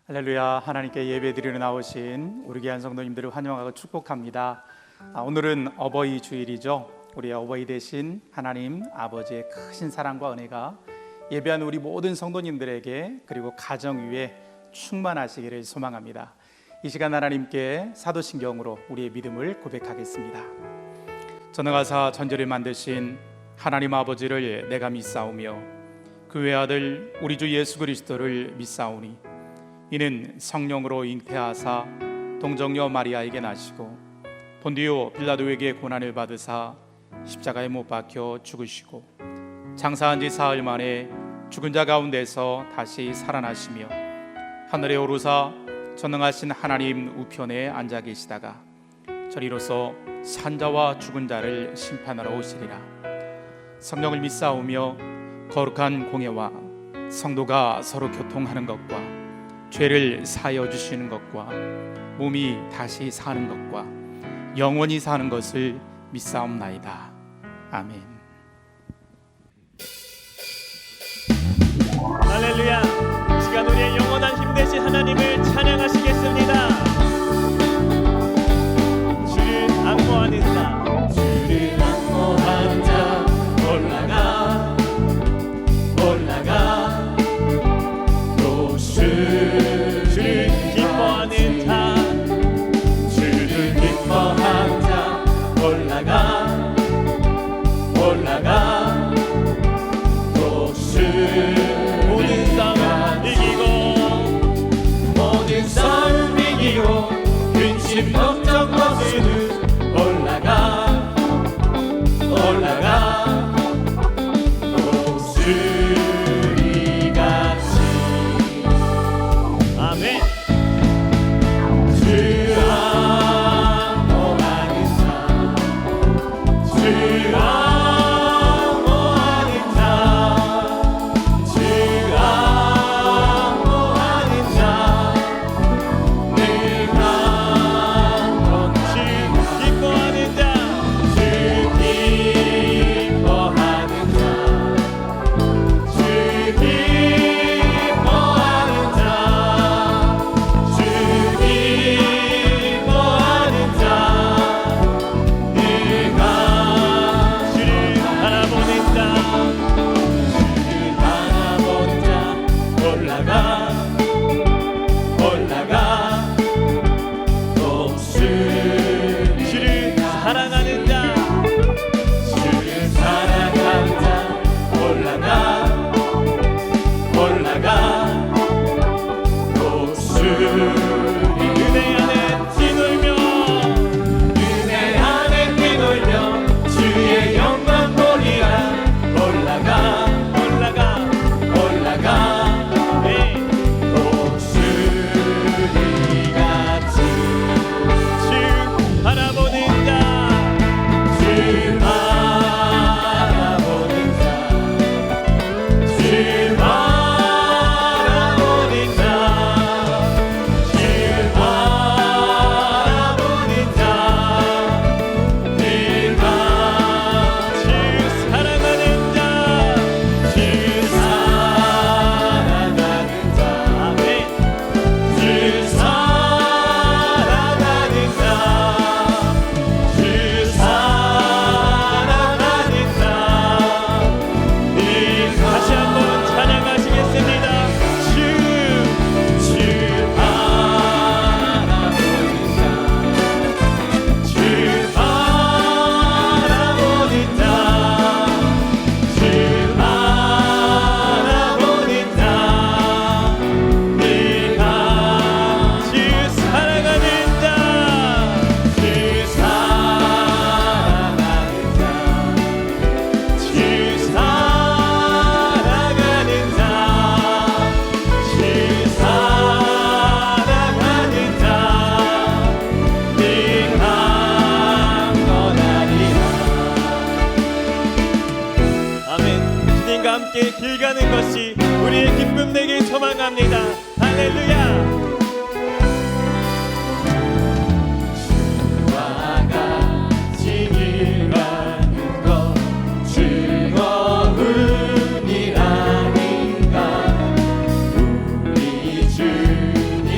할렐루야. 하나님께 예배드리러 나오신 우리 귀한 성도님들을 환영하고 축복합니다. 오늘은 어버이 주일이죠. 우리 어버이 되신 하나님 아버지의 크신 사랑과 은혜가 예배하는 우리 모든 성도님들에게 그리고 가정 위에 충만하시기를 소망합니다. 이 시간 하나님께 사도신경으로 우리의 믿음을 고백하겠습니다. 전능하사 천지를 만드신 하나님 아버지를 내가 믿사오며 그 외아들 우리 주 예수 그리스도를 믿사오니 이는 성령으로 잉태하사 동정녀 마리아에게 나시고 본디오 빌라도에게 고난을 받으사 십자가에 못 박혀 죽으시고 장사한 지 사흘 만에 죽은 자 가운데서 다시 살아나시며 하늘에 오르사 전능하신 하나님 우편에 앉아 계시다가 저리로서 산자와 죽은 자를 심판하러 오시리라. 성령을 믿사오며 거룩한 공예와 성도가 서로 교통하는 것과 죄를 사하여 주시는 것과 몸이 다시 사는 것과 영원히 사는 것을 믿사옵나이다. 아멘. 할렐루야. 이 시간 우리의 영원한 힘 되신 하나님을 찬양하시겠습니다. 주를 안모하는 자, 주를 안모하는 자 올라가 올라가 또 주를 기뻐하는 자, 주를 기뻐하는 자 올라가 올라가 또 주 모든 싸움 이기고 모든 싸움 이기고 근심 걱정 없이는 올라가 올라가 독수리 같이. 아멘. 주 안모하는 자, 주 안모하는 자, 주 안모하는 자, 늘 한번 주 기뻐하는 자, 주 기뻐하는 자, 주 기뻐하는 자, 주 기뻐하는 자, 내가 주를 바라보는 자, 주를 바라보는 자 올라가 올라가 또 주를 사랑하는 자, 주를 사랑하는 자 올라가 올라가 또 주를 은혜 안에 뛰놀며 은혜 안에 뛰놀며 주의 영광 보리라 올라가 올라가 올라가 네. 독수리 같이 주 바라보는 자, 주 바라보는 자, 주 바라보는 자, 주 바라보는 자, 내가 주 사랑하는 자, 주 사랑하는 자, 아멘. 주 사랑하는 자, 주 사랑하는 자, 다시 한번 찬양하시겠습니다. 주 바라보는 자, 주 바라보는 자, 주 바라보는 자, 내가 주 사랑하는 자, 주 사랑하는 자, 주 사랑하는 자, 주 사랑하는 자, 내가 원하리라. 아멘. 주님과 함께 길 가는 것이 우리의 기쁨 되길 소망합니다. 할렐루야. 주와 같이 길 가는 것 즐거움이라니까 우리 주님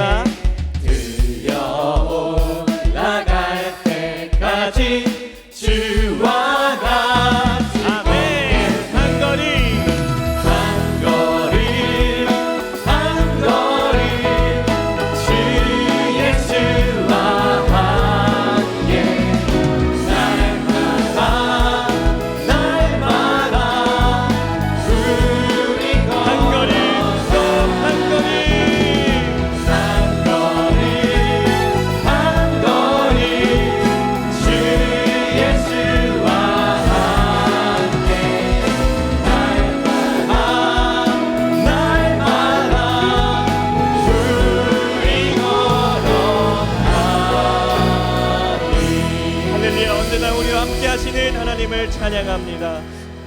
올라 들려 올라갈 때까지 주와 같이 아멘. 한 걸음 한 걸음 한 걸음 주 예수와 함께 날마다 날마다 우리 한 걸음 또 한 걸음 한 걸음 한 걸음 주 예수와 함께 날마다 날마다 우리 걸어가리. 할렐루야. 언제나 우리와 함께 하시는 하나님을 찬양합니다.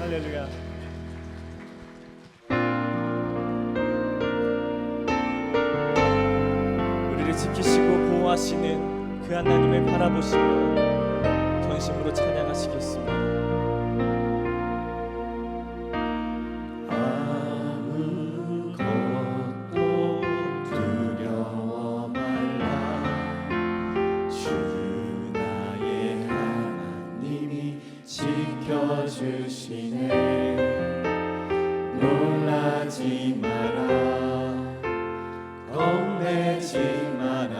할렐루야. 우리를 지키시고 보호하시는 그 하나님을 바라보시며 전심으로 찬양하시겠습니다. 아무것도 두려워 말라. 주 나의 하나님이 지켜주시네. 놀라지 마라. 겁내지 마라.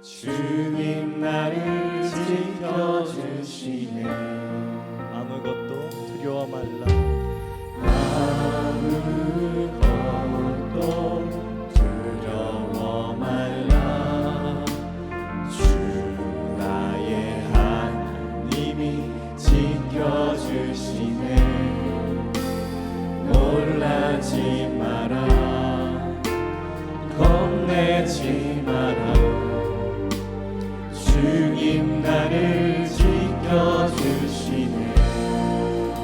주님 나를 지켜주시네. 아무것도 두려워 말라. 아무것도 두려워 말라. 주 나의 하나님이 지켜주시네. 놀라지 마라. 겁내지 마라. 주님 나를 지켜주시네.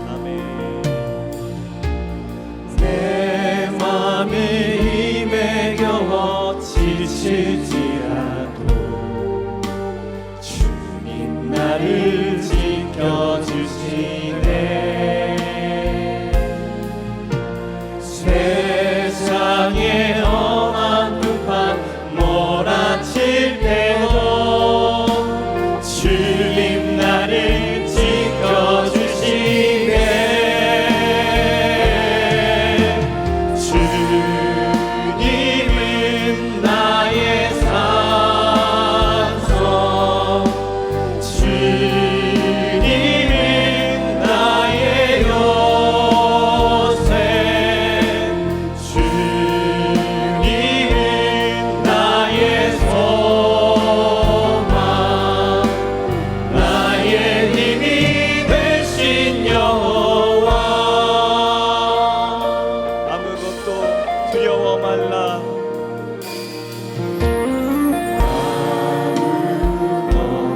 아멘. 내 맘에 힘에 겨워 지칠지라도 주님 나를 지켜주시네. 세상에 엄한 풍파 몰아칠 때도 주님 나를 지켜주시네. 주님은 나의 산성, 주님은 나의 요새, 주님은 나의 소망, 나의 힘이 되신 여호와. 아무것도 두려워 말라.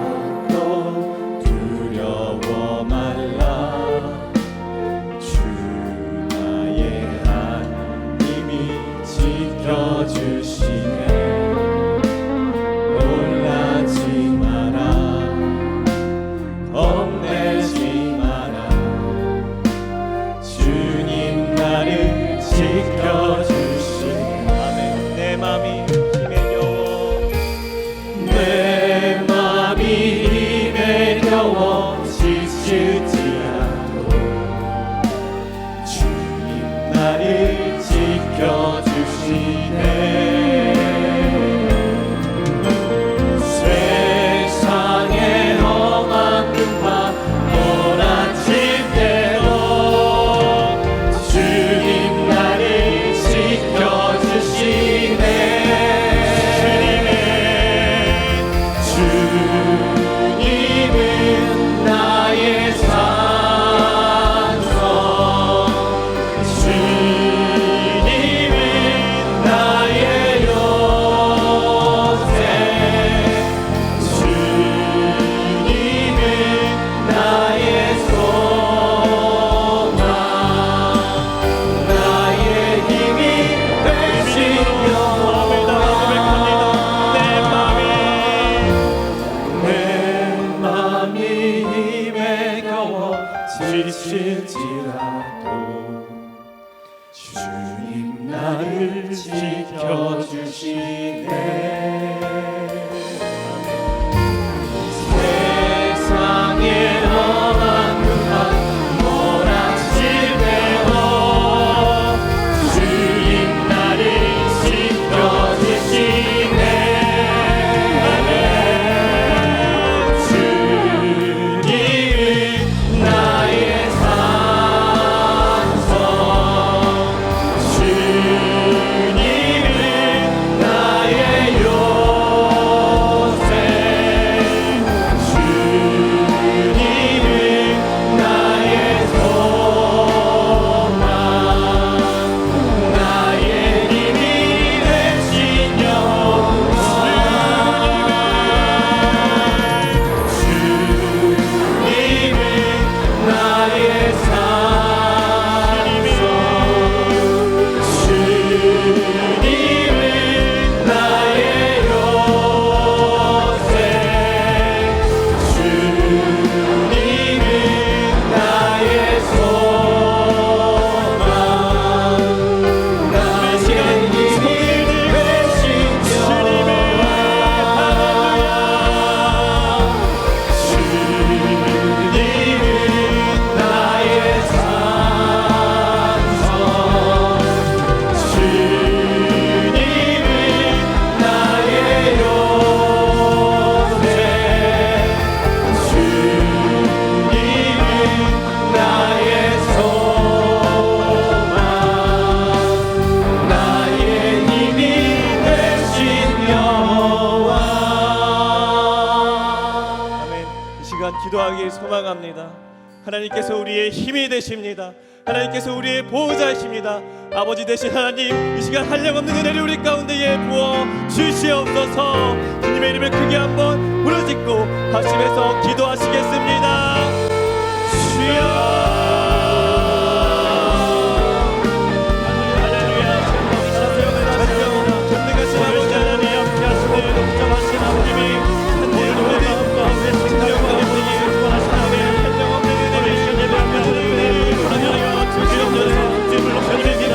아무것도 두려워 말라. 주 나의 하나님이 지켜주시네. 놀라지 마라. 겁내지 마라. 주님 나를 지켜주시네. 아멘. 내 맘이 힘에 겨워 내 맘이 힘에 겨워 지칠지라도 주님 나를 지켜주시네. 세상에 험한 풍파 몰아칠 때도 주님 나를 지켜주시네. 되시네. 세상의 험한 굴과 모락실 베어 주님 나를 지켜주시네. 주님은 나의 산성, 주님은 나의 요새, 주님은 나의 소망, 나의 힘이 되신 여호와. 주님은 나의 산성, 주님은 나의 요새, 주님은 나의 소망, 나의 힘이 되신 여호와. 주님은 나의 산성, 주님은 나의 요새, 주님은 나의 소망, 나의 힘이 되신 여호와. 아멘. 이 시간 기도하기 소망합니다. 하나님께서 우리의 힘이 되십니다. 하나님께서 우리의 보호자이십니다. 아버지 되신 하나님, 이 시간 한량없는 은혜를 우리 가운데에 부어 주시옵소서. 주님의 이름을 크게 한번 부르짖고 합심해서 기도하시겠습니다. 주여. 할렐루야. 전능하신 아버지 하나님, 하시는 독점하신 아버님이 오늘 모든 마음과 생명과 함께 구원하신 아멘. 한량없는 은혜를 예배합니다. 하나님과 주시옵소서. 주님을 높여드립니다.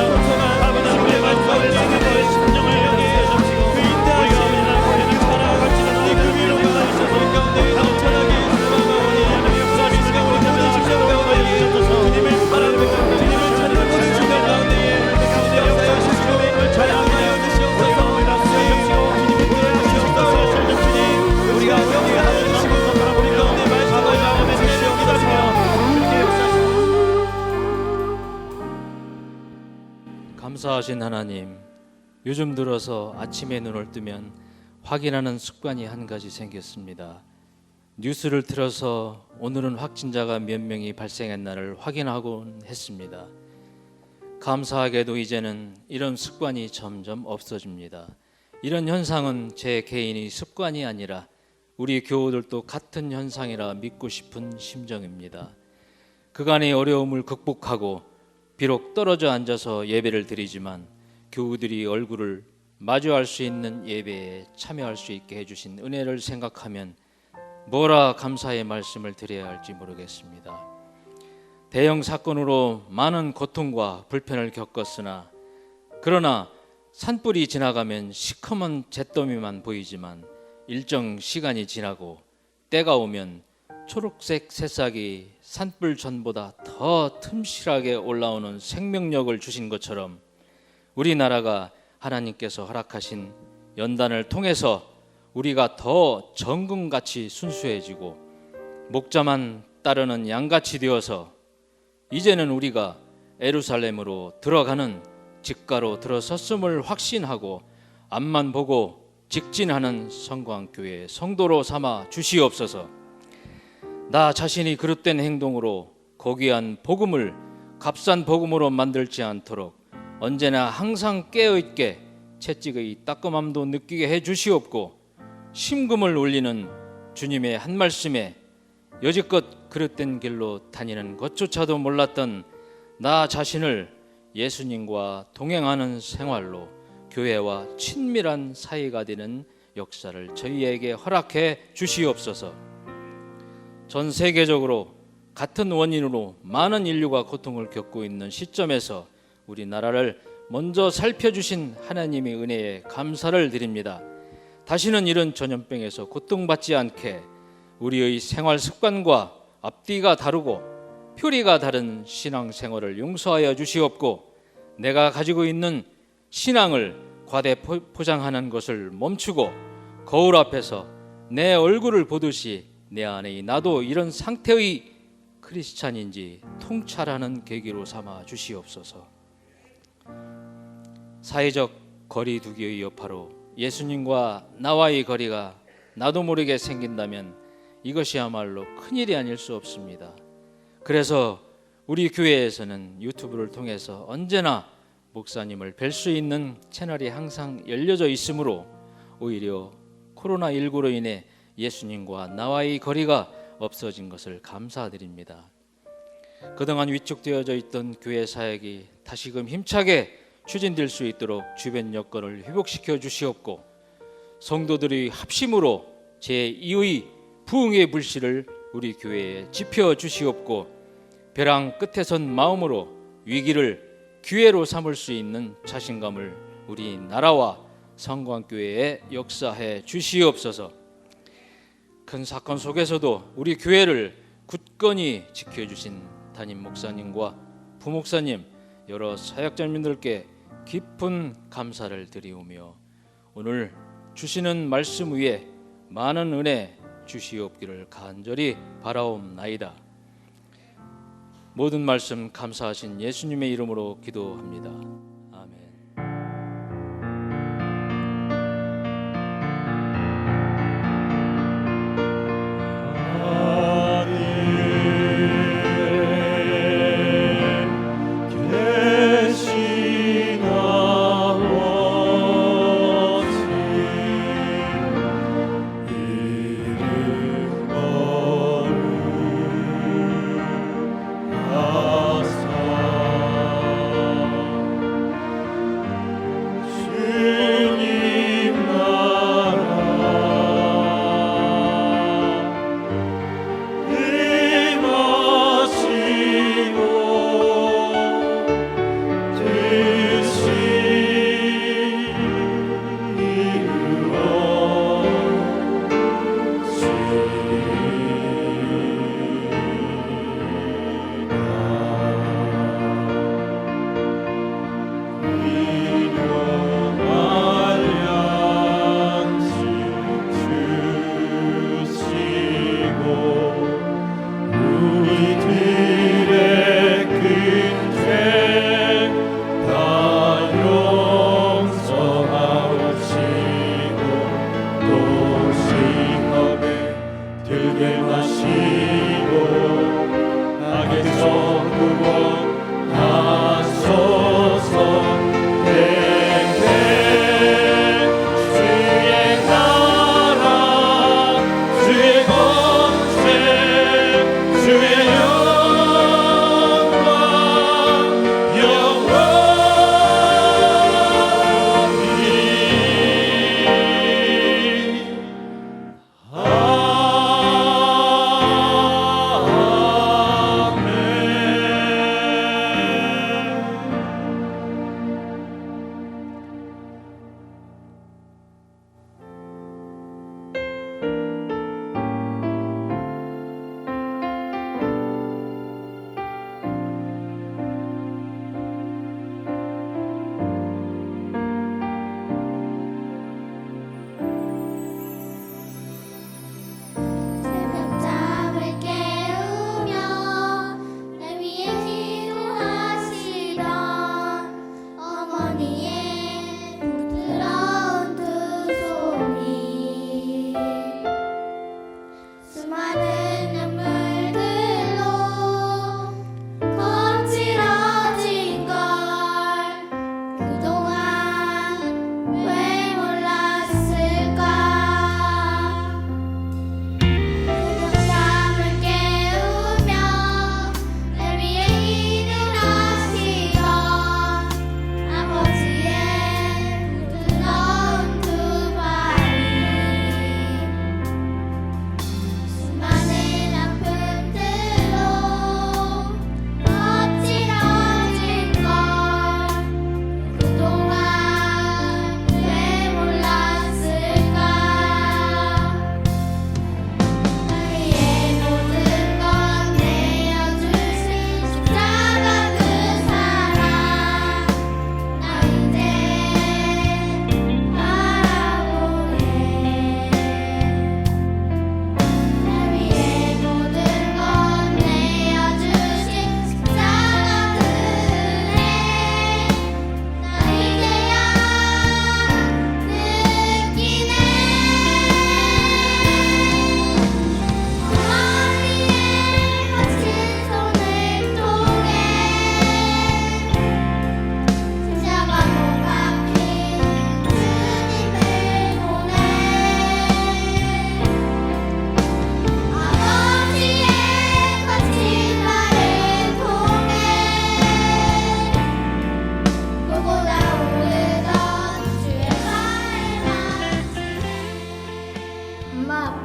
아버지 우리의 말씀을 지키는 너의 심령을 향해 주시고 그 인자하신 우리를 사랑하시는 그 위로가 있어서 가운데 넘쳐나게 소망하오니 하나님 역사하신 우리 모든 심령 가운데 주님을 바라보고 주님을 찾는 모든 순간 가운데에 역사여 주시고 찬양하여 주시옵소서. 주시옵시고 주님을 보여주시옵소서. 주님 우리가 명예하여 주시고 우리 가운데 말씀하여 주시옵소서. 감사하신 하나님, 요즘 들어서 아침에 눈을 뜨면 확인하는 습관이 한 가지 생겼습니다. 뉴스를 틀어서 오늘은 확진자가 몇 명이 발생했나를 확인하곤 했습니다. 감사하게도 이제는 이런 습관이 점점 없어집니다. 이런 현상은 제 개인의 습관이 아니라 우리 교우들도 같은 현상이라 믿고 싶은 심정입니다. 그간의 어려움을 극복하고 비록 떨어져 앉아서 예배를 드리지만 교우들이 얼굴을 마주할 수 있는 예배에 참여할 수 있게 해주신 은혜를 생각하면 뭐라 감사의 말씀을 드려야 할지 모르겠습니다. 대형 사건으로 많은 고통과 불편을 겪었으나 그러나 산불이 지나가면 시커먼 잿더미만 보이지만 일정 시간이 지나고 때가 오면 초록색 새싹이 산불 전보다 더 틈실하게 올라오는 생명력을 주신 것처럼 우리나라가 하나님께서 허락하신 연단을 통해서 우리가 더 정금같이 순수해지고 목자만 따르는 양같이 되어서 이제는 우리가 예루살렘으로 들어가는 직가로 들어섰음을 확신하고 앞만 보고 직진하는 성광교회 성도로 삼아 주시옵소서. 나 자신이 그릇된 행동으로 고귀한 복음을 값싼 복음으로 만들지 않도록 언제나 항상 깨어있게 채찍의 따끔함도 느끼게 해 주시옵고 심금을 울리는 주님의 한 말씀에 여지껏 그릇된 길로 다니는 것조차도 몰랐던 나 자신을 예수님과 동행하는 생활로 교회와 친밀한 사이가 되는 역사를 저희에게 허락해 주시옵소서. 전 세계적으로 같은 원인으로 많은 인류가 고통을 겪고 있는 시점에서 우리나라를 먼저 살펴주신 하나님의 은혜에 감사를 드립니다. 다시는 이런 전염병에서 고통받지 않게 우리의 생활 습관과 앞뒤가 다르고 표리가 다른 신앙생활을 용서하여 주시옵고, 내가 가지고 있는 신앙을 과대 포장하는 것을 멈추고 거울 앞에서 내 얼굴을 보듯이 내 안에 나도 이런 상태의 크리스찬인지 통찰하는 계기로 삼아 주시옵소서. 사회적 거리 두기의 여파로 예수님과 나와의 거리가 나도 모르게 생긴다면 이것이야말로 큰일이 아닐 수 없습니다. 그래서 우리 교회에서는 유튜브를 통해서 언제나 목사님을 뵐 수 있는 채널이 항상 열려져 있으므로 오히려 코로나19로 인해 예수님과 나와의 거리가 없어진 것을 감사드립니다. 그동안 위축되어져 있던 교회 사역이 다시금 힘차게 추진될 수 있도록 주변 여건을 회복시켜 주시옵고, 성도들의 합심으로 제2의 부흥의 불씨를 우리 교회에 지펴 주시옵고, 벼랑 끝에 선 마음으로 위기를 기회로 삼을 수 있는 자신감을 우리 나라와 성광교회에 역사해 주시옵소서. 큰 사건 속에서도 우리 교회를 굳건히 지켜주신 담임 목사님과 부목사님, 여러 사역자님들께 깊은 감사를 드리오며, 오늘 주시는 말씀 위에 많은 은혜 주시옵기를 간절히 바라옵나이다. 모든 말씀 감사하신 예수님의 이름으로 기도합니다. 아멘.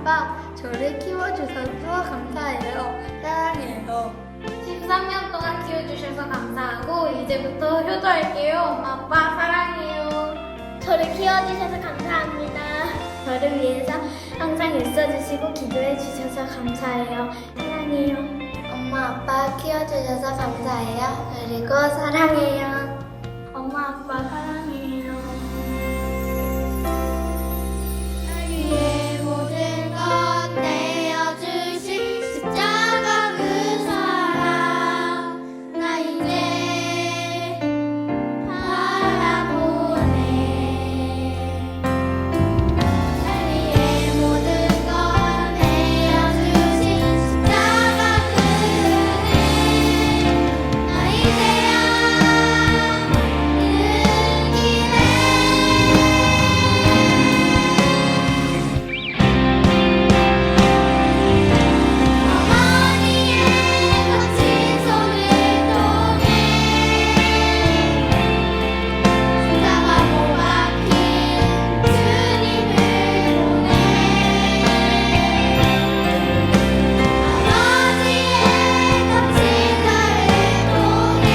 아빠, 저를 키워주셔서 감사해요. 사랑해요. 13년 동안 키워주셔서 감사하고 이제부터 효도할게요. 엄마, 아빠 사랑해요. 저를 키워주셔서 감사합니다. 저를 위해서 항상 애써주시고 기도해주셔서 감사해요. 사랑해요. 엄마, 아빠 키워주셔서 감사해요. 그리고 사랑해요. 엄마, 아빠 사랑해요. 날 위해 모든 것 내어주신 십자가 그 사랑 나 이제 바라보네. 날 위해 모든 것 내어주신 십자가 그 은혜 나 이제야 느끼네. 어머니의 거친 손을 통해 십자가고 박힌 주님을 보내. 아버지의 거친 나를 통해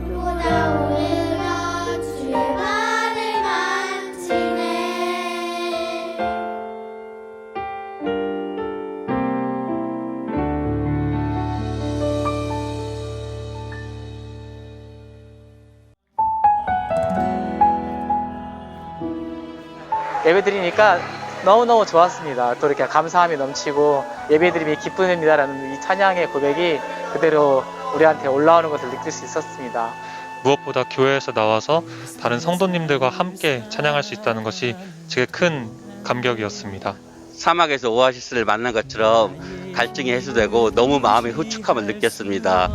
눈보다 흐르던 주의 말을 만지네. 예배 드리니까 너무너무 좋았습니다. 또 이렇게 감사함이 넘치고 예배 드림이 기쁨입니다라는 이 찬양의 고백이 그대로 우리한테 올라오는 것을 느낄 수 있었습니다. 무엇보다 교회에서 나와서 다른 성도님들과 함께 찬양할 수 있다는 것이 제게 큰 감격이었습니다. 사막에서 오아시스를 만난 것처럼 갈증이 해소되고 너무 마음의 후축함을 느꼈습니다.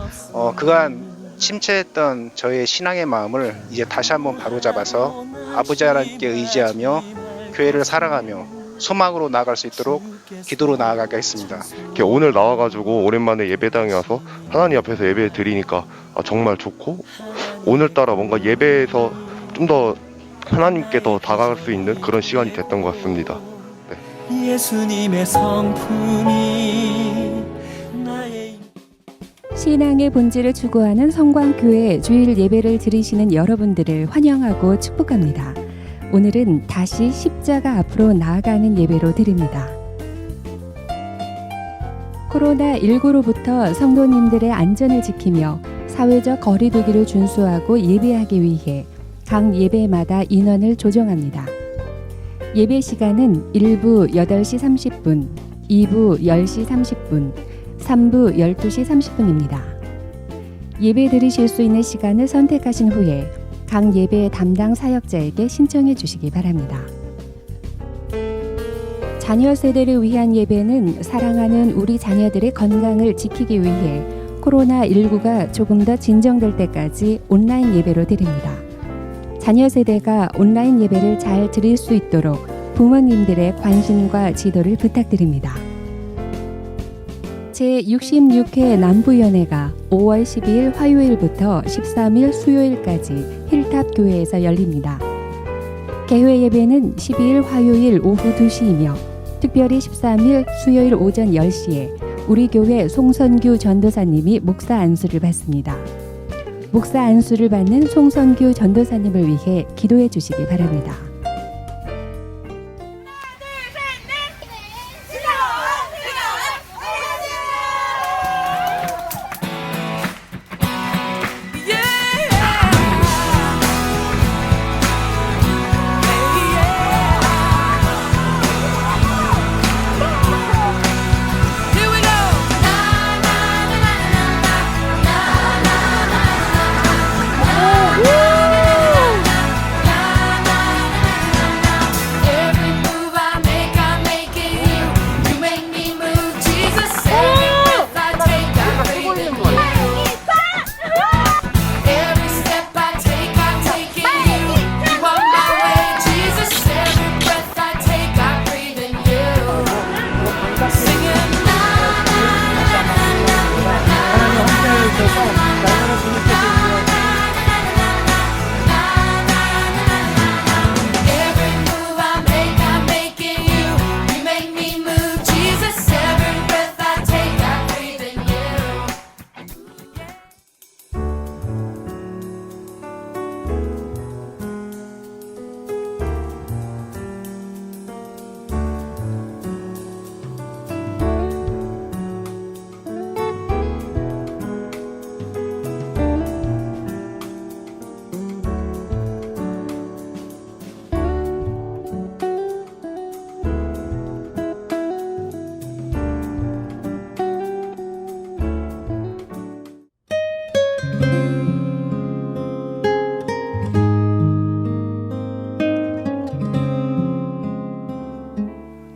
그간 침체했던 저의 신앙의 마음을 이제 다시 한번 바로잡아서 아버지 하나님께 의지하며 교회를 사랑하며 소망으로 나아갈 수 있도록 기도로 나아가겠습니다. 이렇게 오늘 나와가지고 오랜만에 예배당에 와서 하나님 앞에서 예배 드리니까 정말 좋고, 오늘따라 뭔가 예배에서 좀 더 하나님께 더 다가갈 수 있는 그런 시간이 됐던 것 같습니다. 네. 예수님의 성품이 나의 신앙의 본질을 추구하는 성광교회 주일 예배를 들으시는 여러분들을 환영하고 축복합니다. 오늘은 다시 십자가 앞으로 나아가는 예배로 드립니다. 코로나19로부터 성도님들의 안전을 지키며 사회적 거리두기를 준수하고 예배하기 위해 각 예배마다 인원을 조정합니다. 예배 시간은 1부 8시 30분, 2부 10시 30분, 3부 12시 30분입니다. 예배 들으실 수 있는 시간을 선택하신 후에 각 예배 담당 사역자에게 신청해 주시기 바랍니다. 자녀 세대를 위한 예배는 사랑하는 우리 자녀들의 건강을 지키기 위해 코로나19가 조금 더 진정될 때까지 온라인 예배로 드립니다. 자녀 세대가 온라인 예배를 잘 드릴 수 있도록 부모님들의 관심과 지도를 부탁드립니다. 제66회 남부연회가 5월 12일 화요일부터 13일 수요일까지 힐탑교회에서 열립니다. 개회 예배는 12일 화요일 오후 2시이며 특별히 13일 수요일 오전 10시에 우리 교회 송선규 전도사님이 목사 안수를 받습니다. 목사 안수를 받는 송선규 전도사님을 위해 기도해 주시기 바랍니다.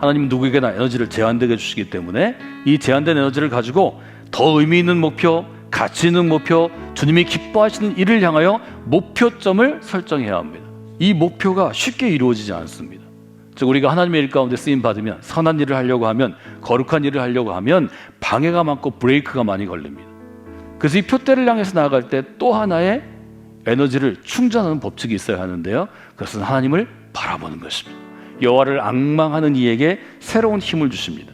하나님은 누구에게나 에너지를 제한되게 주시기 때문에 이 제한된 에너지를 가지고 더 의미 있는 목표, 가치 있는 목표, 주님이 기뻐하시는 일을 향하여 목표점을 설정해야 합니다. 이 목표가 쉽게 이루어지지 않습니다. 즉 우리가 하나님의 일 가운데 쓰임 받으면, 선한 일을 하려고 하면, 거룩한 일을 하려고 하면 방해가 많고 브레이크가 많이 걸립니다. 그래서 이 표대를 향해서 나아갈 때 또 하나의 에너지를 충전하는 법칙이 있어야 하는데요, 그것은 하나님을 바라보는 것입니다. 여호와를 앙망하는 이에게 새로운 힘을 주십니다.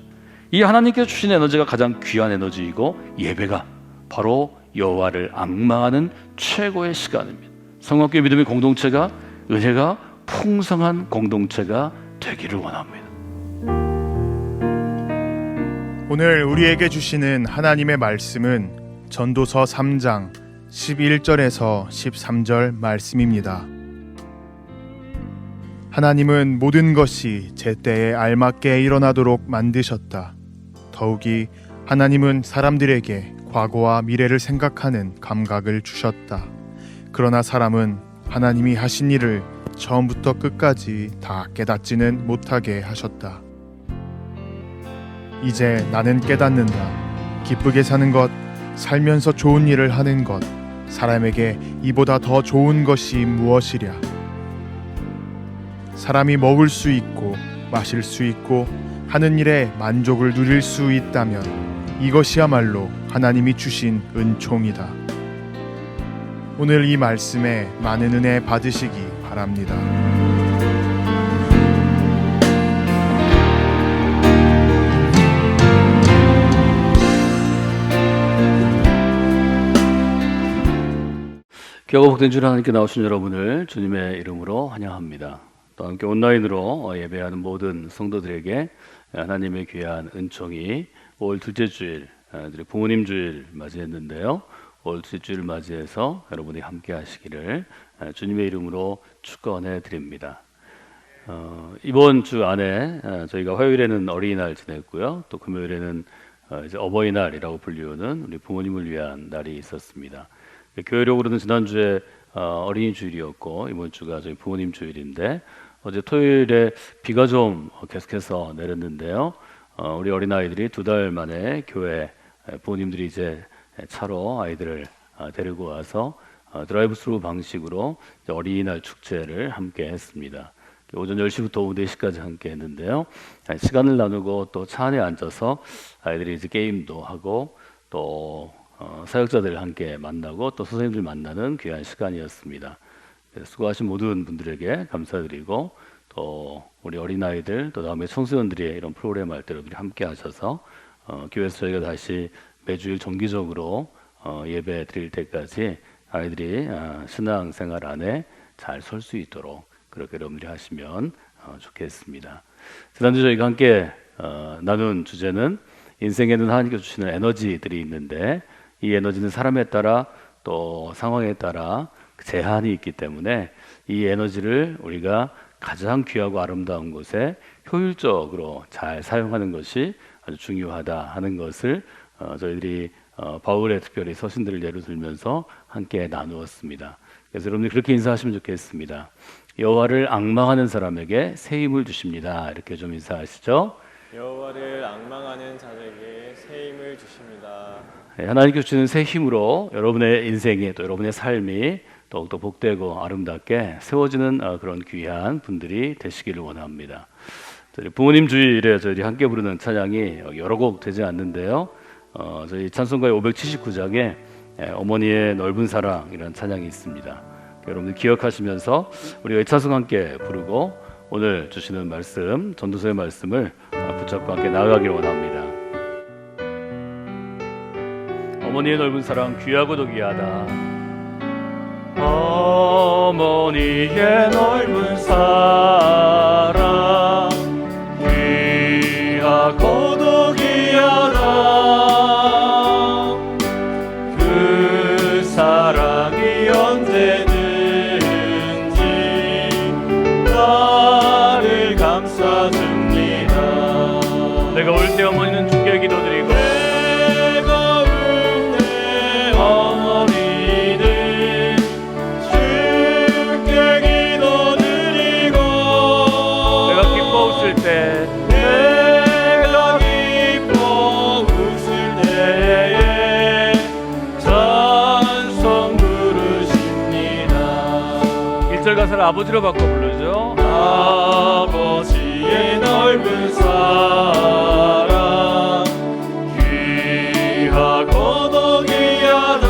이 하나님께서 주신 에너지가 가장 귀한 에너지이고, 예배가 바로 여호와를 앙망하는 최고의 시간입니다. 성령교회 믿음의 공동체가, 은혜가 풍성한 공동체가 되기를 원합니다. 오늘 우리에게 주시는 하나님의 말씀은 전도서 3장 11절에서 13절 말씀입니다. 하나님은 모든 것이 제때에 알맞게 일어나도록 만드셨다. 더욱이 하나님은 사람들에게 과거와 미래를 생각하는 감각을 주셨다. 그러나 사람은 하나님이 하신 일을 처음부터 끝까지 다 깨닫지는 못하게 하셨다. 이제 나는 깨닫는다. 기쁘게 사는 것, 살면서 좋은 일을 하는 것, 사람에게 이보다 더 좋은 것이 무엇이랴. 사람이 먹을 수 있고 마실 수 있고 하는 일에 만족을 누릴 수 있다면 이것이야말로 하나님이 주신 은총이다. 오늘 이 말씀에 많은 은혜 받으시기 바랍니다. 귀하고 복된 주 하나님께 나오신 여러분을 주님의 이름으로 환영합니다. 또 함께 온라인으로 예배하는 모든 성도들에게 하나님의 귀한 은총이 5월 둘째 주일, 부모님 주일 맞이했는데요, 5월 둘째 주일 맞이해서 여러분이 함께 하시기를 주님의 이름으로 축원해 드립니다. 이번 주 안에 저희가 화요일에는 어린이날 지냈고요, 또 금요일에는 이제 어버이날이라고 불리우는 우리 부모님을 위한 날이 있었습니다. 교회력으로는 지난주에 어린이 주일이었고, 이번 주가 저희 부모님 주일인데, 어제 토요일에 비가 좀 계속해서 내렸는데요, 우리 어린아이들이 2달 만에 교회 부모님들이 이제 차로 아이들을 데리고 와서 드라이브 스루 방식으로 어린이날 축제를 함께 했습니다. 오전 10시부터 오후 4시까지 함께 했는데요, 시간을 나누고 또 차 안에 앉아서 아이들이 이제 게임도 하고 또 사역자들 함께 만나고 또 선생님들 만나는 귀한 시간이었습니다. 수고하신 모든 분들에게 감사드리고, 또 우리 어린아이들 또 다음에 청소년들이 이런 프로그램 할 때 여러분들이 함께 하셔서 교회에서 저희가 다시 매주일 정기적으로 예배 드릴 때까지 아이들이 신앙생활 안에 잘 설 수 있도록 그렇게 여러분들이 하시면 좋겠습니다. 지난주 저희가 함께 나눈 주제는 인생에는 하나님께서 주시는 에너지들이 있는데, 이 에너지는 사람에 따라 또 상황에 따라 제한이 있기 때문에 이 에너지를 우리가 가장 귀하고 아름다운 곳에 효율적으로 잘 사용하는 것이 아주 중요하다 하는 것을 저희들이 바울의 특별히 서신들을 예로 들면서 함께 나누었습니다. 그래서 여러분들이 그렇게 인사하시면 좋겠습니다. 여호와를 앙망하는 사람에게 새 힘을 주십니다. 이렇게 좀 인사하시죠. 여호와를 앙망하는 자에게 새 힘을 주십니다. 하나님께서 주시는 새 힘으로 여러분의 인생이 또 여러분의 삶이 더욱더 복되고 아름답게 세워지는 그런 귀한 분들이 되시기를 원합니다. 부모님 주일에 저희들이 함께 부르는 찬양이 여러 곡 되지 않는데요, 저희 찬송가의 579장에 어머니의 넓은 사랑이라는 찬양이 있습니다. 여러분들 기억하시면서 우리가 이 찬송 함께 부르고 오늘 주시는 말씀, 전도서의 말씀을 붙잡고 함께 나아가기를 원합니다. 어머니의 넓은 사랑 귀하고도 귀하다. 어머니의 넓은 사랑 귀하고도 귀하다. 그 사랑이 언제든지 나를 감싸줍니다. 내가 올 때 어머니는 주께 기도드리고, 손을 아버지로 바꿔 부르죠. 아버지의 넓은 사랑 귀하고도 귀하다.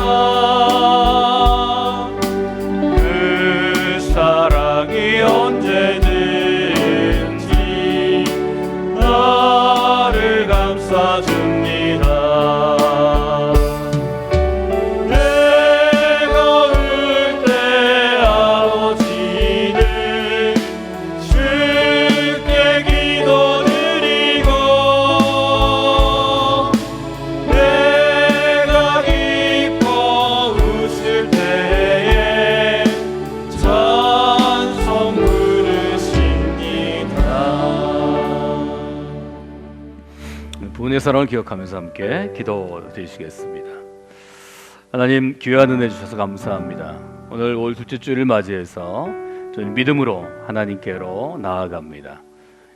그 사랑이 언제든지 나를 감싸줍니다. 내가 울 때 아버지는 주께 기도드리고 내가 기뻐 웃을 때에 찬송 부르십니다. 부모의 사랑을 기억하면서 함께 기도드리시겠습니다. 하나님, 귀한 은혜 주셔서 감사합니다. 오늘 올 둘째 주일을 맞이해서 저는 믿음으로 하나님께로 나아갑니다.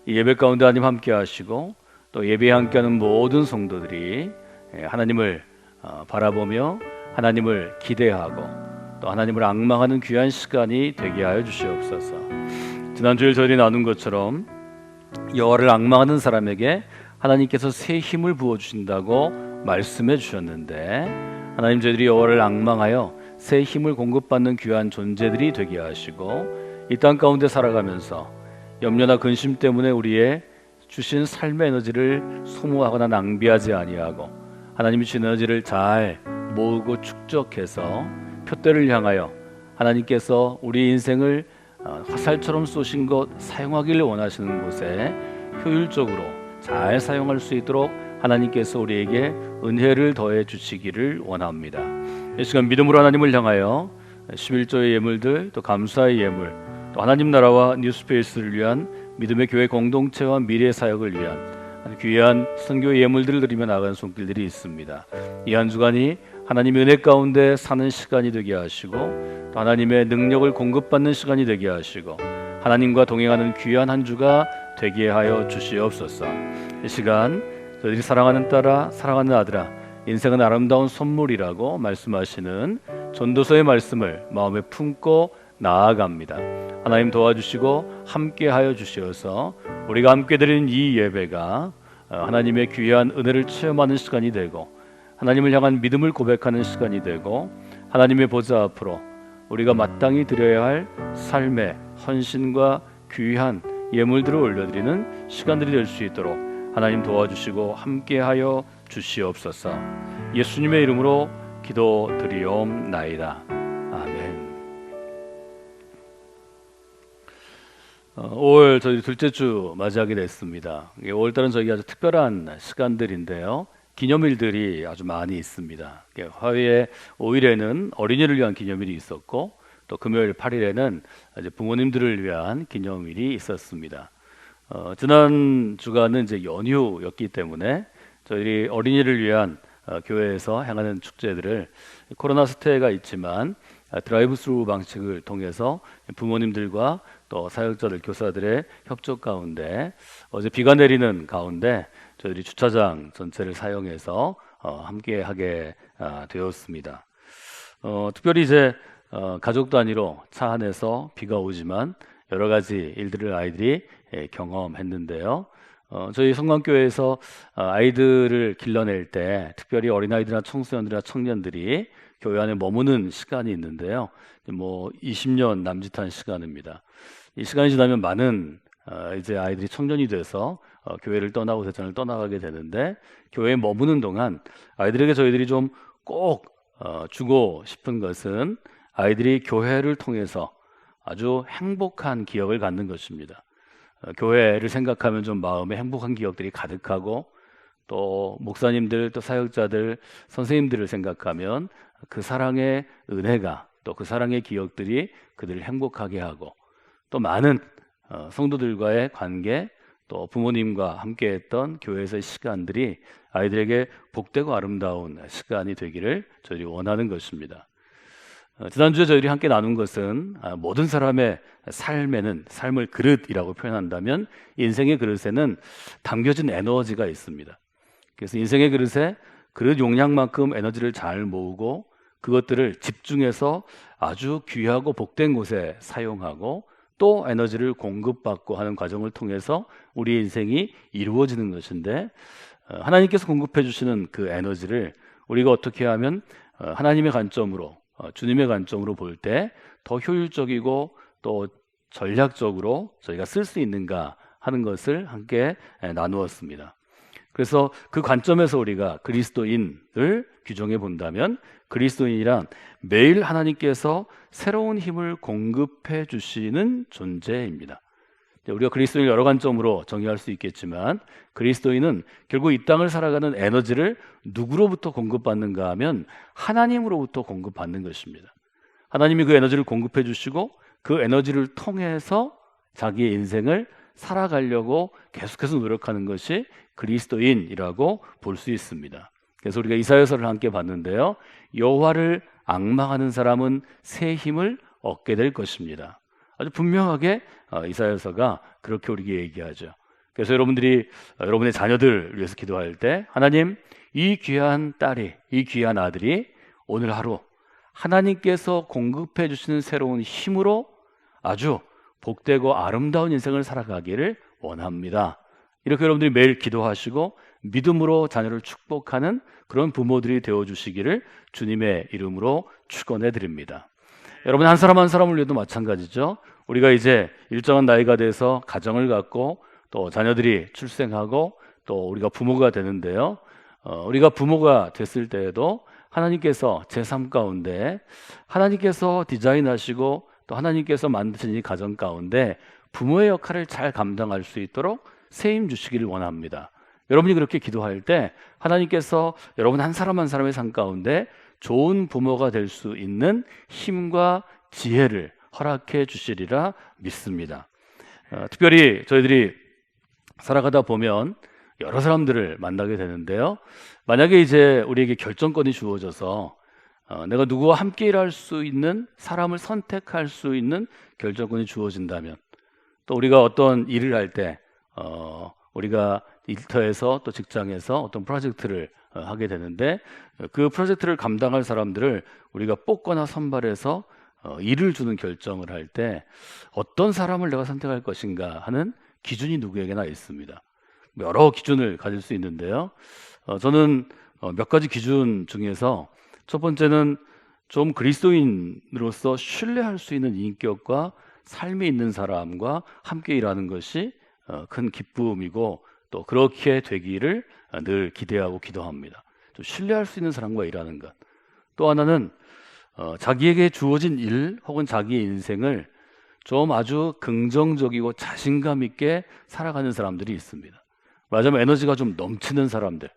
이 예배 가운데 하나님 함께 하시고 또 예배에 함께하는 모든 성도들이 하나님을 바라보며 하나님을 기대하고 또 하나님을 앙망하는 귀한 시간이 되게 하여 주시옵소서. 지난주에 저희들이 나눈 것처럼 여호와를 앙망하는 사람에게 하나님께서 새 힘을 부어주신다고 말씀해 주셨는데, 하나님, 저희들이 여호와를 앙망하여 새 힘을 공급받는 귀한 존재들이 되게 하시고 이 땅 가운데 살아가면서 염려나 근심 때문에 우리의 주신 삶의 에너지를 소모하거나 낭비하지 아니하고 하나님이 주신 에너지를 잘 모으고 축적해서 표대를 향하여 하나님께서 우리 인생을 화살처럼 쏘신 것 사용하기를 원하시는 곳에 효율적으로 잘 사용할 수 있도록 하나님께서 우리에게 은혜를 더해 주시기를 원합니다. 이 시간 믿음으로 하나님을 향하여 11조의 예물들, 또 감사의 예물, 또 하나님 나라와 뉴스페이스를 위한 믿음의 교회 공동체와 미래 사역을 위한 귀한 선교의 예물들을 드리며 나가는 손길들이 있습니다. 이 한 주간이 하나님의 은혜 가운데 사는 시간이 되게 하시고 또 하나님의 능력을 공급받는 시간이 되게 하시고 하나님과 동행하는 귀한 한 주가 되게 하여 주시옵소서. 이 시간 저희들이 사랑하는 딸아, 사랑하는 아들아, 인생은 아름다운 선물이라고 말씀하시는 전도서의 말씀을 마음에 품고 나아갑니다. 하나님 도와주시고 함께하여 주시어서 우리가 함께 드리는 이 예배가 하나님의 귀한 은혜를 체험하는 시간이 되고 하나님을 향한 믿음을 고백하는 시간이 되고 하나님의 보좌 앞으로 우리가 마땅히 드려야 할 삶의 헌신과 귀한 예물들을 올려드리는 시간들이 될 수 있도록 하나님 도와주시고 함께하여 주시옵소서. 예수님의 이름으로 기도드리옵나이다. 아멘. 5월 저희 둘째 주 맞이하게 됐습니다. 5월달은 저희가 아주 특별한 시간들인데요. 기념일들이 아주 많이 있습니다. 화요일 5일에는 어린이를 위한 기념일이 있었고 또 금요일 8일에는 이제 부모님들을 위한 기념일이 있었습니다. 지난 주간은 이제 연휴였기 때문에 저희들이 어린이를 위한 교회에서 행하는 축제들을 코로나 사태가 있지만 드라이브 스루 방식을 통해서 부모님들과 또 사역자들, 교사들의 협조 가운데 어제 비가 내리는 가운데 저희들이 주차장 전체를 사용해서 함께 하게 되었습니다. 특별히 이제 가족 단위로 차 안에서 비가 오지만 여러 가지 일들을 아이들이 경험했는데요. 저희 성광교회에서 아이들을 길러낼 때 특별히 어린아이들이나 청소년들이나 청년들이 교회 안에 머무는 시간이 있는데요. 뭐 20년 남짓한 시간입니다. 이 시간이 지나면 많은 이제 아이들이 청년이 돼서 교회를 떠나고 세상을 떠나가게 되는데 교회에 머무는 동안 아이들에게 저희들이 좀 꼭 주고 싶은 것은 아이들이 교회를 통해서 아주 행복한 기억을 갖는 것입니다. 교회를 생각하면 좀 마음에 행복한 기억들이 가득하고 또 목사님들, 또 사역자들, 선생님들을 생각하면 그 사랑의 은혜가 또 그 사랑의 기억들이 그들을 행복하게 하고 또 많은 성도들과의 관계 또 부모님과 함께했던 교회에서의 시간들이 아이들에게 복되고 아름다운 시간이 되기를 저희들이 원하는 것입니다. 지난주에 저희들이 함께 나눈 것은 모든 사람의 삶에는 삶을 그릇이라고 표현한다면 인생의 그릇에는 담겨진 에너지가 있습니다. 그래서 인생의 그릇에 그릇 용량만큼 에너지를 잘 모으고 그것들을 집중해서 아주 귀하고 복된 곳에 사용하고 또 에너지를 공급받고 하는 과정을 통해서 우리 인생이 이루어지는 것인데, 하나님께서 공급해 주시는 그 에너지를 우리가 어떻게 하면 하나님의 관점으로, 주님의 관점으로 볼 때 더 효율적이고 또 전략적으로 저희가 쓸 수 있는가 하는 것을 함께 나누었습니다. 그래서 그 관점에서 우리가 그리스도인을 규정해 본다면, 그리스도인이란 매일 하나님께서 새로운 힘을 공급해 주시는 존재입니다. 우리가 그리스도인을 여러 관점으로 정의할 수 있겠지만, 그리스도인은 결국 이 땅을 살아가는 에너지를 누구로부터 공급받는가 하면 하나님으로부터 공급받는 것입니다. 하나님이 그 에너지를 공급해 주시고 그 에너지를 통해서 자기의 인생을 살아가려고 계속해서 노력하는 것이 그리스도인이라고 볼 수 있습니다. 그래서 우리가 이사야서를 함께 봤는데요, 여호와를 앙망하는 사람은 새 힘을 얻게 될 것입니다. 아주 분명하게 이사야서가 그렇게 우리에게 얘기하죠. 그래서 여러분들이 여러분의 자녀들을 위해서 기도할 때, 하나님, 이 귀한 딸이, 이 귀한 아들이 오늘 하루 하나님께서 공급해 주시는 새로운 힘으로 아주 복되고 아름다운 인생을 살아가기를 원합니다. 이렇게 여러분들이 매일 기도하시고 믿음으로 자녀를 축복하는 그런 부모들이 되어주시기를 주님의 이름으로 축원해 드립니다. 여러분, 한 사람 한 사람을 위해도 마찬가지죠. 우리가 이제 일정한 나이가 돼서 가정을 갖고 또 자녀들이 출생하고 또 우리가 부모가 되는데요, 우리가 부모가 됐을 때에도 하나님께서 제 삶 가운데 하나님께서 디자인하시고 또 하나님께서 만드신 이 가정 가운데 부모의 역할을 잘 감당할 수 있도록 새 힘 주시기를 원합니다. 여러분이 그렇게 기도할 때 하나님께서 여러분 한 사람 한 사람의 삶 가운데 좋은 부모가 될 수 있는 힘과 지혜를 허락해 주시리라 믿습니다. 특별히 저희들이 살아가다 보면 여러 사람들을 만나게 되는데요, 만약에 이제 우리에게 결정권이 주어져서 내가 누구와 함께 일할 수 있는 사람을 선택할 수 있는 결정권이 주어진다면, 또 우리가 어떤 일을 할 때 우리가 일터에서 또 직장에서 어떤 프로젝트를 하게 되는데, 그 프로젝트를 감당할 사람들을 우리가 뽑거나 선발해서 일을 주는 결정을 할 때 어떤 사람을 내가 선택할 것인가 하는 기준이 누구에게나 있습니다. 여러 기준을 가질 수 있는데요, 저는 몇 가지 기준 중에서 첫 번째는 좀 그리스도인으로서 신뢰할 수 있는 인격과 삶이 있는 사람과 함께 일하는 것이 큰 기쁨이고 또 그렇게 되기를 늘 기대하고 기도합니다. 좀 신뢰할 수 있는 사람과 일하는 것. 또 하나는 자기에게 주어진 일 혹은 자기의 인생을 좀 아주 긍정적이고 자신감 있게 살아가는 사람들이 있습니다. 말하자면 에너지가 좀 넘치는 사람들.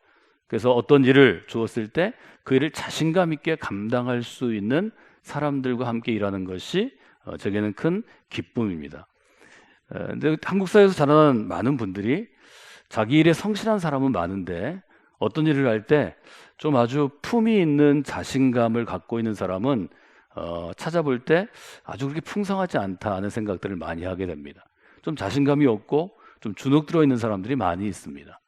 그래서 어떤 일을 주었을 때 그 일을 자신감 있게 감당할 수 있는 사람들과 함께 일하는 것이 제게는 큰 기쁨입니다. 근데 한국 사회에서 자라는 많은 분들이 자기 일에 성실한 사람은 많은데 어떤 일을 할 때 좀 아주 품이 있는 자신감을 갖고 있는 사람은 찾아볼 때 아주 그렇게 풍성하지 않다 하는 생각들을 많이 하게 됩니다. 좀 자신감이 없고 좀 주눅 들어 있는 사람들이 많이 있습니다.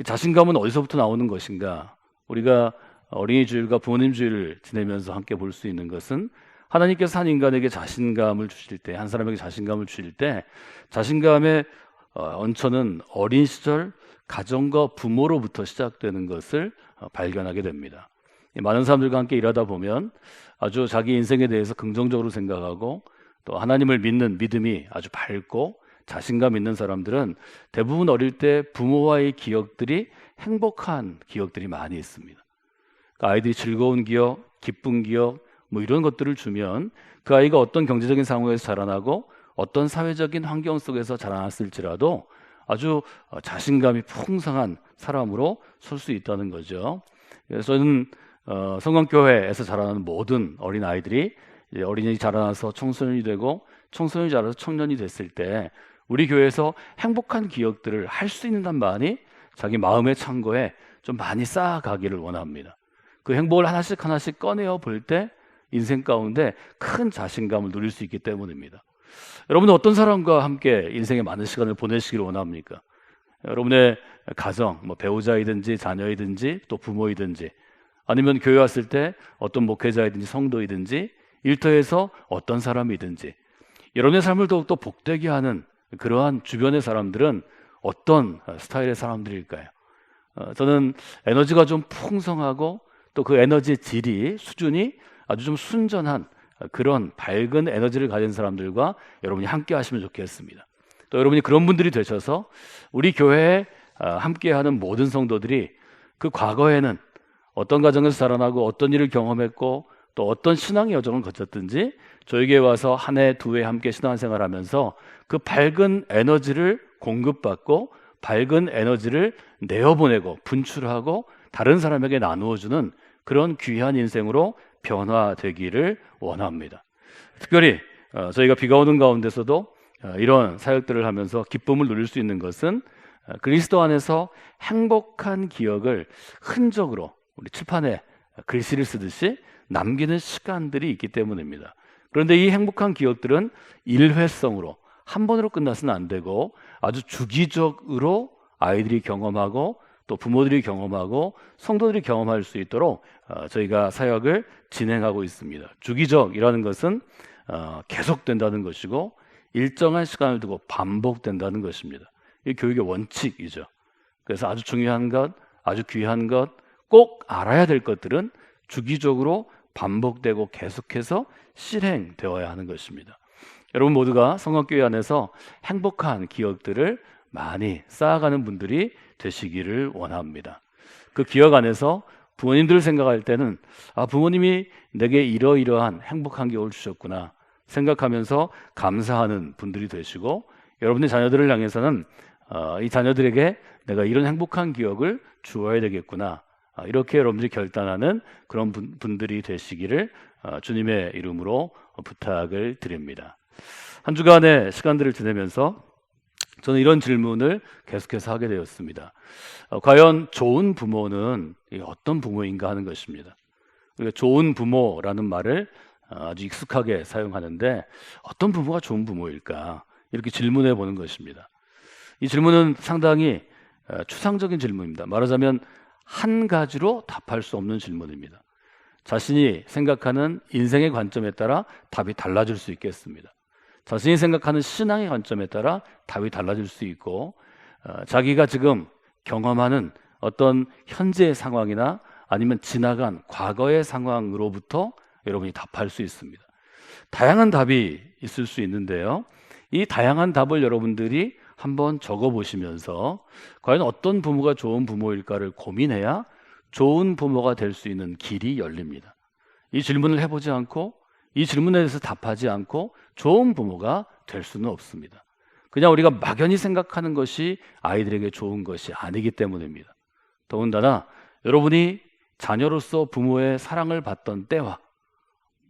자신감은 어디서부터 나오는 것인가? 우리가 어린이 주일과 부모님 주일을 지내면서 함께 볼 수 있는 것은, 하나님께서 한 인간에게 자신감을 주실 때, 한 사람에게 자신감을 주실 때 자신감의 원천은 어린 시절 가정과 부모로부터 시작되는 것을 발견하게 됩니다. 많은 사람들과 함께 일하다 보면 아주 자기 인생에 대해서 긍정적으로 생각하고 또 하나님을 믿는 믿음이 아주 밝고 자신감 있는 사람들은 대부분 어릴 때 부모와의 기억들이 행복한 기억들이 많이 있습니다. 그러니까 아이들이 즐거운 기억, 기쁜 기억 뭐 이런 것들을 주면 그 아이가 어떤 경제적인 상황에서 자라나고 어떤 사회적인 환경 속에서 자라났을지라도 아주 자신감이 풍성한 사람으로 설 수 있다는 거죠. 그래서 저는 성광교회에서 자라나는 모든 어린 아이들이 이제 어린이 자라나서 청소년이 되고 청소년이 자라서 청년이 됐을 때 우리 교회에서 행복한 기억들을 할 수 있는 한 많이 자기 마음의 창고에 좀 많이 쌓아가기를 원합니다. 그 행복을 하나씩 하나씩 꺼내어 볼 때 인생 가운데 큰 자신감을 누릴 수 있기 때문입니다. 여러분은 어떤 사람과 함께 인생의 많은 시간을 보내시기를 원합니까? 여러분의 가정, 배우자이든지 자녀이든지 또 부모이든지 아니면 교회 왔을 때 어떤 목회자이든지 성도이든지 일터에서 어떤 사람이든지 여러분의 삶을 더욱더 복되게 하는 그러한 주변의 사람들은 어떤 스타일의 사람들일까요? 저는 에너지가 좀 풍성하고 또 그 에너지의 질이 수준이 아주 좀 순전한 그런 밝은 에너지를 가진 사람들과 여러분이 함께 하시면 좋겠습니다. 또 여러분이 그런 분들이 되셔서 우리 교회에 함께하는 모든 성도들이 그 과거에는 어떤 가정에서 자라나고 어떤 일을 경험했고 또 어떤 신앙의 여정을 거쳤든지 저에게 와서 한 해, 두 해 함께 신앙생활하면서 그 밝은 에너지를 공급받고 밝은 에너지를 내어보내고 분출하고 다른 사람에게 나누어주는 그런 귀한 인생으로 변화되기를 원합니다. 특별히 저희가 비가 오는 가운데서도 이런 사역들을 하면서 기쁨을 누릴 수 있는 것은 그리스도 안에서 행복한 기억을 흔적으로 우리 칠판에 글씨를 쓰듯이 남기는 시간들이 있기 때문입니다. 그런데 이 행복한 기억들은 일회성으로 한 번으로 끝나서는 안 되고 아주 주기적으로 아이들이 경험하고 또 부모들이 경험하고 성도들이 경험할 수 있도록 저희가 사역을 진행하고 있습니다. 주기적이라는 것은 계속된다는 것이고 일정한 시간을 두고 반복된다는 것입니다. 이 교육의 원칙이죠. 그래서 아주 중요한 것, 아주 귀한 것, 꼭 알아야 될 것들은 주기적으로 반복되고 계속해서 실행되어야 하는 것입니다. 여러분 모두가 성곽교회 안에서 행복한 기억들을 많이 쌓아가는 분들이 되시기를 원합니다. 그 기억 안에서 부모님들을 생각할 때는 부모님이 내게 이러이러한 행복한 기억을 주셨구나 생각하면서 감사하는 분들이 되시고 여러분의 자녀들을 향해서는 이 자녀들에게 내가 이런 행복한 기억을 주어야 되겠구나 이렇게 여러분들이 결단하는 그런 분들이 되시기를 주님의 이름으로 부탁을 드립니다. 한 주간의 시간들을 지내면서 저는 이런 질문을 계속해서 하게 되었습니다. 과연 좋은 부모는 어떤 부모인가 하는 것입니다. 우리가 좋은 부모라는 말을 아주 익숙하게 사용하는데 어떤 부모가 좋은 부모일까? 이렇게 질문해 보는 것입니다. 이 질문은 상당히 추상적인 질문입니다. 말하자면 한 가지로 답할 수 없는 질문입니다. 자신이 생각하는 인생의 관점에 따라 답이 달라질 수 있겠습니다. 자신이 생각하는 신앙의 관점에 따라 답이 달라질 수 있고 자기가 지금 경험하는 어떤 현재의 상황이나 아니면 지나간 과거의 상황으로부터 여러분이 답할 수 있습니다. 다양한 답이 있을 수 있는데요. 이 다양한 답을 여러분들이 한번 적어보시면서 과연 어떤 부모가 좋은 부모일까를 고민해야 좋은 부모가 될 수 있는 길이 열립니다. 이 질문을 해보지 않고 이 질문에 대해서 답하지 않고 좋은 부모가 될 수는 없습니다. 그냥 우리가 막연히 생각하는 것이 아이들에게 좋은 것이 아니기 때문입니다. 더군다나 여러분이 자녀로서 부모의 사랑을 받던 때와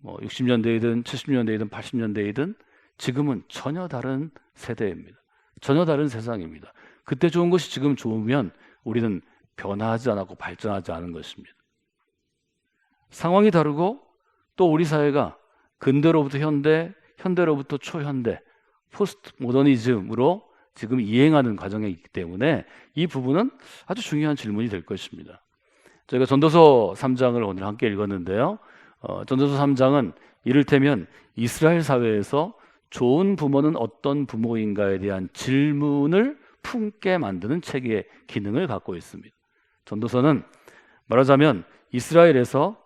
60년대이든 70년대이든 80년대이든 지금은 전혀 다른 세대입니다. 전혀 다른 세상입니다. 그때 좋은 것이 지금 좋으면 우리는 변화하지 않았고 발전하지 않은 것입니다. 상황이 다르고 또 우리 사회가 근대로부터 현대, 현대로부터 초현대, 포스트 모더니즘으로 지금 이행하는 과정에 있기 때문에 이 부분은 아주 중요한 질문이 될 것입니다. 저희가 전도서 3장을 오늘 함께 읽었는데요. 전도서 3장은 이를테면 이스라엘 사회에서 좋은 부모는 어떤 부모인가에 대한 질문을 품게 만드는 책의 기능을 갖고 있습니다. 전도서는 말하자면 이스라엘에서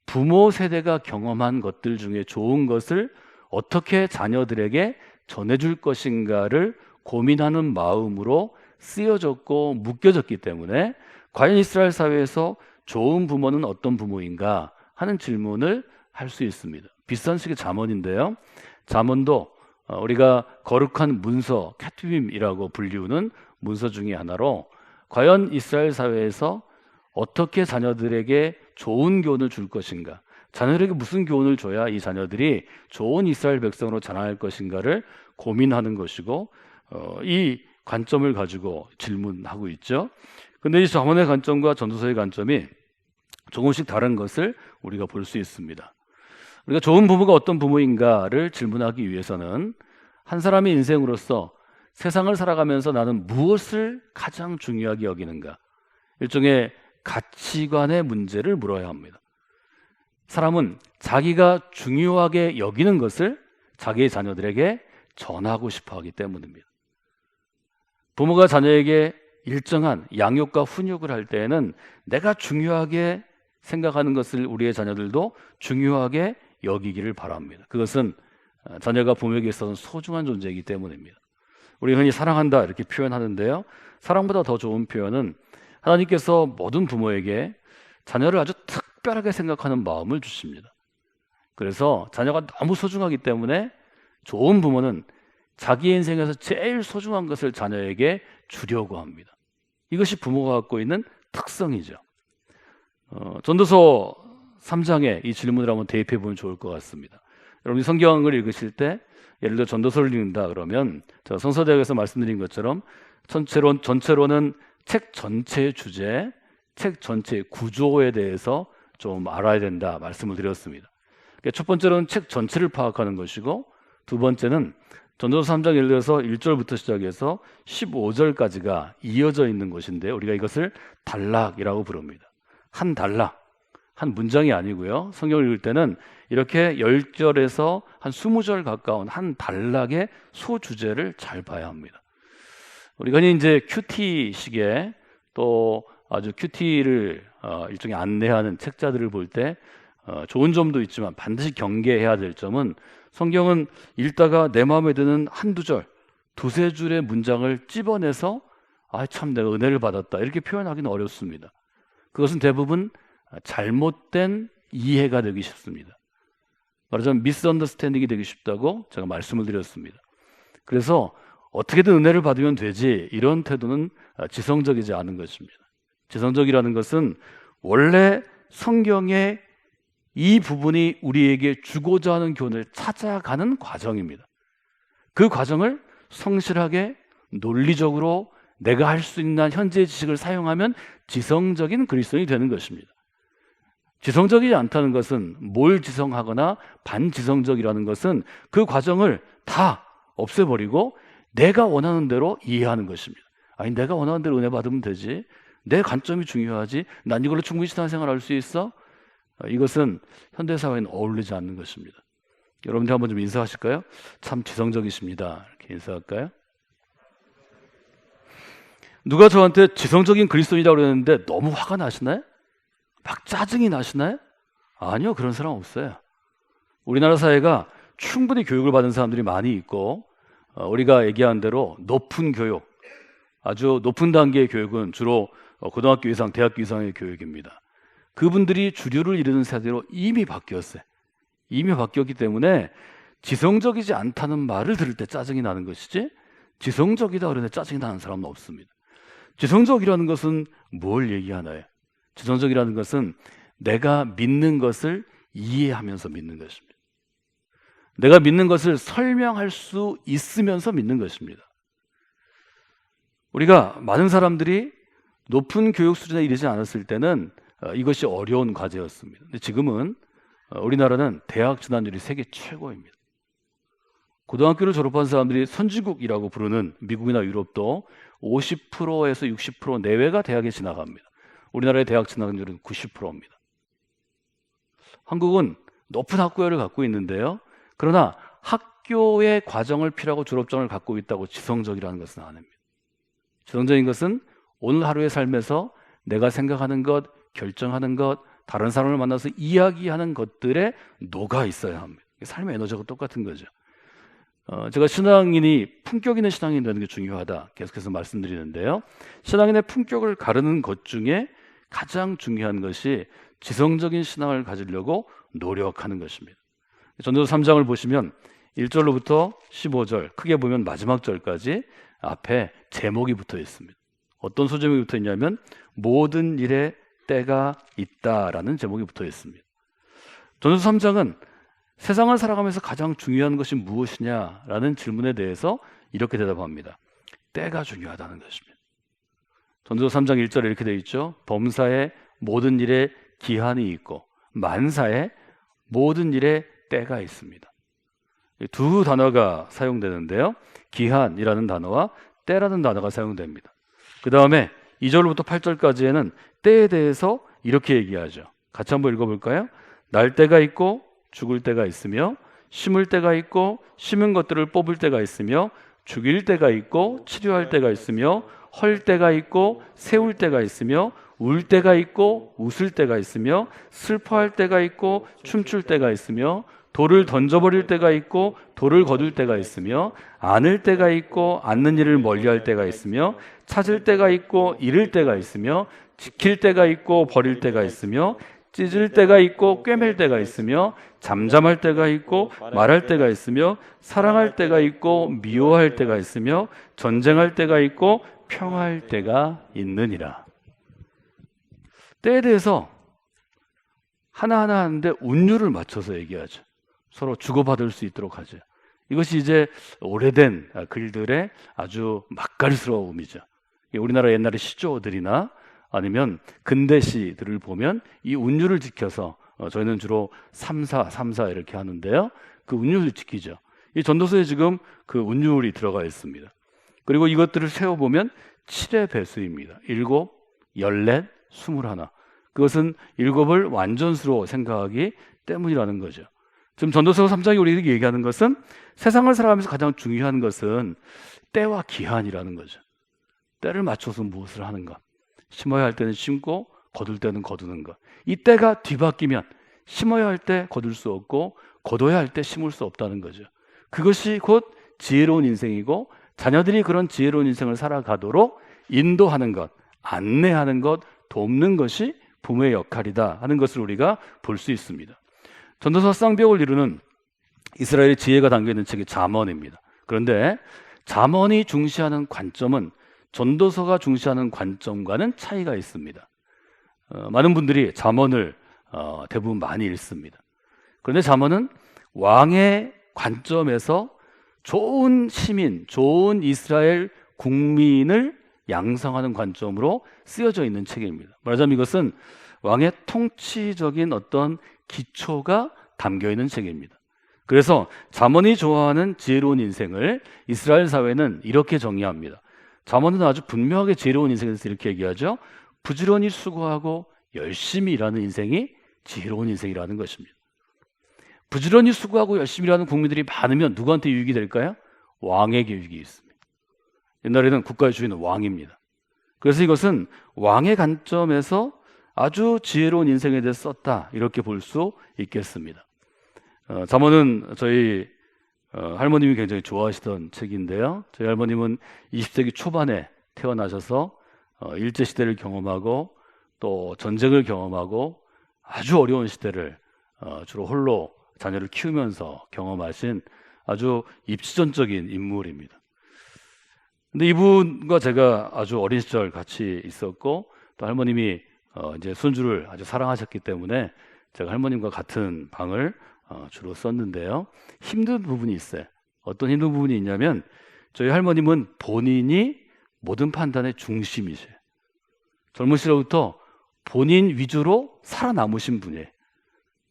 부모 세대가 경험한 것들 중에 좋은 것을 어떻게 자녀들에게 전해줄 것인가를 고민하는 마음으로 쓰여졌고 묶여졌기 때문에 과연 이스라엘 사회에서 좋은 부모는 어떤 부모인가 하는 질문을 할 수 있습니다. 비슷한 식의 잠언인데요. 잠언도 우리가 거룩한 문서, 케투빔이라고 불리우는 문서 중에 하나로 과연 이스라엘 사회에서 어떻게 자녀들에게 좋은 교훈을 줄 것인가, 자녀들에게 무슨 교훈을 줘야 이 자녀들이 좋은 이스라엘 백성으로 자라날 것인가를 고민하는 것이고 이 관점을 가지고 질문하고 있죠. 그런데 이 잠언의 관점과 전도서의 관점이 조금씩 다른 것을 우리가 볼 수 있습니다. 우리가 좋은 부모가 어떤 부모인가를 질문하기 위해서는 한 사람의 인생으로서 세상을 살아가면서 나는 무엇을 가장 중요하게 여기는가, 일종의 가치관의 문제를 물어야 합니다. 사람은 자기가 중요하게 여기는 것을 자기의 자녀들에게 전하고 싶어 하기 때문입니다. 부모가 자녀에게 일정한 양육과 훈육을 할 때에는 내가 중요하게 생각하는 것을 우리의 자녀들도 중요하게 여기기를 바랍니다. 그것은 자녀가 부모에게 있어서는 소중한 존재이기 때문입니다. 우리 흔히 사랑한다 이렇게 표현하는데요. 사랑보다 더 좋은 표현은 하나님께서 모든 부모에게 자녀를 아주 특별하게 생각하는 마음을 주십니다. 그래서 자녀가 너무 소중하기 때문에 좋은 부모는 자기 인생에서 제일 소중한 것을 자녀에게 주려고 합니다. 이것이 부모가 갖고 있는 특성이죠. 전도서 3장에 이 질문을 한번 대입해 보면 좋을 것 같습니다. 여러분이 성경을 읽으실 때 예를 들어 전도서를 읽는다 그러면 제가 성서대학에서 말씀드린 것처럼 전체로는 책 전체의 주제, 책 전체의 구조에 대해서 좀 알아야 된다 말씀을 드렸습니다. 첫 번째로는 책 전체를 파악하는 것이고, 두 번째는 전도서 3장 예를 들어서 1절부터 시작해서 15절까지가 이어져 있는 것인데 우리가 이것을 단락이라고 부릅니다. 한 단락, 한 문장이 아니고요. 성경을 읽을 때는 이렇게 10절에서 한 20절 가까운 한 단락의 소주제를 잘 봐야 합니다. 우리가 이제 큐티식의 또 아주 큐티를 일종의 안내하는 책자들을 볼 때 좋은 점도 있지만 반드시 경계해야 될 점은 성경은 읽다가 내 마음에 드는 한두 절, 두세 줄의 문장을 찝어내서 참 내가 은혜를 받았다 이렇게 표현하기는 어렵습니다. 그것은 대부분 잘못된 이해가 되기 쉽습니다. 말하자면 미스언더스탠딩이 되기 쉽다고 제가 말씀을 드렸습니다. 그래서 어떻게든 은혜를 받으면 되지 이런 태도는 지성적이지 않은 것입니다. 지성적이라는 것은 원래 성경의 이 부분이 우리에게 주고자 하는 교훈을 찾아가는 과정입니다. 그 과정을 성실하게 논리적으로 내가 할 수 있는 현재의 지식을 사용하면 지성적인 그리스도인이 되는 것입니다. 지성적이지 않다는 것은 뭘 지성하거나 반지성적이라는 것은 그 과정을 다 없애버리고 내가 원하는 대로 이해하는 것입니다. 아니 내가 원하는 대로 은혜 받으면 되지, 내 관점이 중요하지, 난 이걸로 충분히 신앙생활 할 수 있어? 이것은 현대사회는 어울리지 않는 것입니다. 여러분들 한번 좀 인사하실까요? 참 지성적이십니다. 이렇게 인사할까요? 누가 저한테 지성적인 그리스도인이라고 그랬는데 너무 화가 나시나요? 막 짜증이 나시나요? 아니요, 그런 사람 없어요. 우리나라 사회가 충분히 교육을 받은 사람들이 많이 있고 우리가 얘기한 대로 높은 교육, 아주 높은 단계의 교육은 주로 고등학교 이상, 대학교 이상의 교육입니다. 그분들이 주류를 이루는 세대로 이미 바뀌었어요. 이미 바뀌었기 때문에 지성적이지 않다는 말을 들을 때 짜증이 나는 것이지 지성적이다 그러는데 짜증이 나는 사람은 없습니다. 지성적이라는 것은 뭘 얘기하나요? 지성적이라는 것은 내가 믿는 것을 이해하면서 믿는 것입니다. 내가 믿는 것을 설명할 수 있으면서 믿는 것입니다. 우리가 많은 사람들이 높은 교육 수준에 이르지 않았을 때는 이것이 어려운 과제였습니다. 근데 지금은 우리나라는 대학 진학률이 세계 최고입니다. 고등학교를 졸업한 사람들이 선진국이라고 부르는 미국이나 유럽도 50%에서 60% 내외가 대학에 진학합니다. 우리나라의 대학 진학률은 90%입니다. 한국은 높은 학구열을 갖고 있는데요. 그러나 학교의 과정을 필요하고 졸업장을 갖고 있다고 지성적이라는 것은 아닙니다. 지성적인 것은 오늘 하루의 삶에서 내가 생각하는 것, 결정하는 것, 다른 사람을 만나서 이야기하는 것들에 녹아 있어야 합니다. 삶의 에너지가 똑같은 거죠. 제가 신앙인이 품격 있는 신앙인이 되는 게 중요하다 계속해서 말씀드리는데요. 신앙인의 품격을 가르는 것 중에 가장 중요한 것이 지성적인 신앙을 가지려고 노력하는 것입니다. 전도서 3장을 보시면 1절로부터 15절 크게 보면 마지막 절까지 앞에 제목이 붙어 있습니다. 어떤 소제목이 붙어 있냐면 모든 일에 때가 있다라는 제목이 붙어 있습니다. 전도서 3장은 세상을 살아가면서 가장 중요한 것이 무엇이냐라는 질문에 대해서 이렇게 대답합니다. 때가 중요하다는 것입니다. 전도서 3장 1절에 이렇게 되어 있죠. 범사에 모든 일에 기한이 있고 만사에 모든 일에 때가 있습니다. 두 단어가 사용되는데요. 기한이라는 단어와 때라는 단어가 사용됩니다. 그 다음에 2절부터 8절까지에는 때에 대해서 이렇게 얘기하죠. 같이 한번 읽어볼까요? 날 때가 있고 죽을 때가 있으며, 심을 때가 있고 심은 것들을 뽑을 때가 있으며, 죽일 때가 있고 치료할 때가 있으며, 헐 때가 있고 세울 때가 있으며, 울 때가 있고 웃을 때가 있으며, 슬퍼할 때가 있고 춤출 때가 있으며, 돌을 던져버릴 때가 있고 돌을 거둘 때가 있으며, 안을 때가 있고 않는 일을 멀리할 때가 있으며, 찾을 때가 있고 잃을 때가 있으며, 지킬 때가 있고 버릴 때가 있으며, 찢을 때가 있고 꿰맬 때가 있으며, 잠잠할 때가 있고 말할 때가 있으며, 사랑할 때가 있고 미워할 때가 있으며, 전쟁할 때가 있고 평화할 때가 있느니라. 때에 대해서 하나하나 하는데 운율을 맞춰서 얘기하죠. 서로 주고받을 수 있도록 하죠. 이것이 이제 오래된 글들의 아주 맛깔스러움이죠. 우리나라 옛날의 시조들이나 아니면 근대 시들을 보면 이 운율을 지켜서 저희는 주로 3사 이렇게 하는데요. 그 운율을 지키죠. 이 전도서에 지금 그 운율이 들어가 있습니다. 그리고 이것들을 세어보면 7의 배수입니다. 7, 14, 21. 그것은 7을 완전수로 생각하기 때문이라는 거죠. 지금 전도서 3장이 우리에게 얘기하는 것은 세상을 살아가면서 가장 중요한 것은 때와 기한이라는 거죠. 때를 맞춰서 무엇을 하는가. 심어야 할 때는 심고 거둘 때는 거두는 것. 이 때가 뒤바뀌면 심어야 할 때 거둘 수 없고 거둬야 할 때 심을 수 없다는 거죠. 그것이 곧 지혜로운 인생이고, 자녀들이 그런 지혜로운 인생을 살아가도록 인도하는 것, 안내하는 것, 돕는 것이 부모의 역할이다 하는 것을 우리가 볼 수 있습니다. 전도서 쌍벽을 이루는 이스라엘의 지혜가 담겨있는 책이 잠언입니다. 그런데 잠언이 중시하는 관점은 전도서가 중시하는 관점과는 차이가 있습니다. 많은 분들이 잠언을 대부분 많이 읽습니다. 그런데 잠언은 왕의 관점에서 좋은 시민, 좋은 이스라엘 국민을 양성하는 관점으로 쓰여져 있는 책입니다. 말하자면 이것은 왕의 통치적인 어떤 기초가 담겨 있는 책입니다. 그래서 잠언이 좋아하는 지혜로운 인생을 이스라엘 사회는 이렇게 정의합니다. 잠언은 아주 분명하게 지혜로운 인생에 대해서 이렇게 얘기하죠. 부지런히 수고하고 열심히 일하는 인생이 지혜로운 인생이라는 것입니다. 부지런히 수고하고 열심히 일하는 국민들이 많으면 누구한테 유익이 될까요? 왕에게 유익이 있습니다. 옛날에는 국가의 주인은 왕입니다. 그래서 이것은 왕의 관점에서 아주 지혜로운 인생에 대해 썼다, 이렇게 볼 수 있겠습니다. 잠언은 저희 할머님이 굉장히 좋아하시던 책인데요. 저희 할머님은 20세기 초반에 태어나셔서 일제시대를 경험하고 또 전쟁을 경험하고 아주 어려운 시대를 주로 홀로 자녀를 키우면서 경험하신 아주 입지전적인 인물입니다. 근데 이분과 제가 아주 어린 시절 같이 있었고, 또 할머님이 이제 손주를 아주 사랑하셨기 때문에 제가 할머님과 같은 방을 주로 썼는데요. 힘든 부분이 있어요. 어떤 힘든 부분이 있냐면, 저희 할머님은 본인이 모든 판단의 중심이세요. 젊은 시절부터 본인 위주로 살아남으신 분이에요.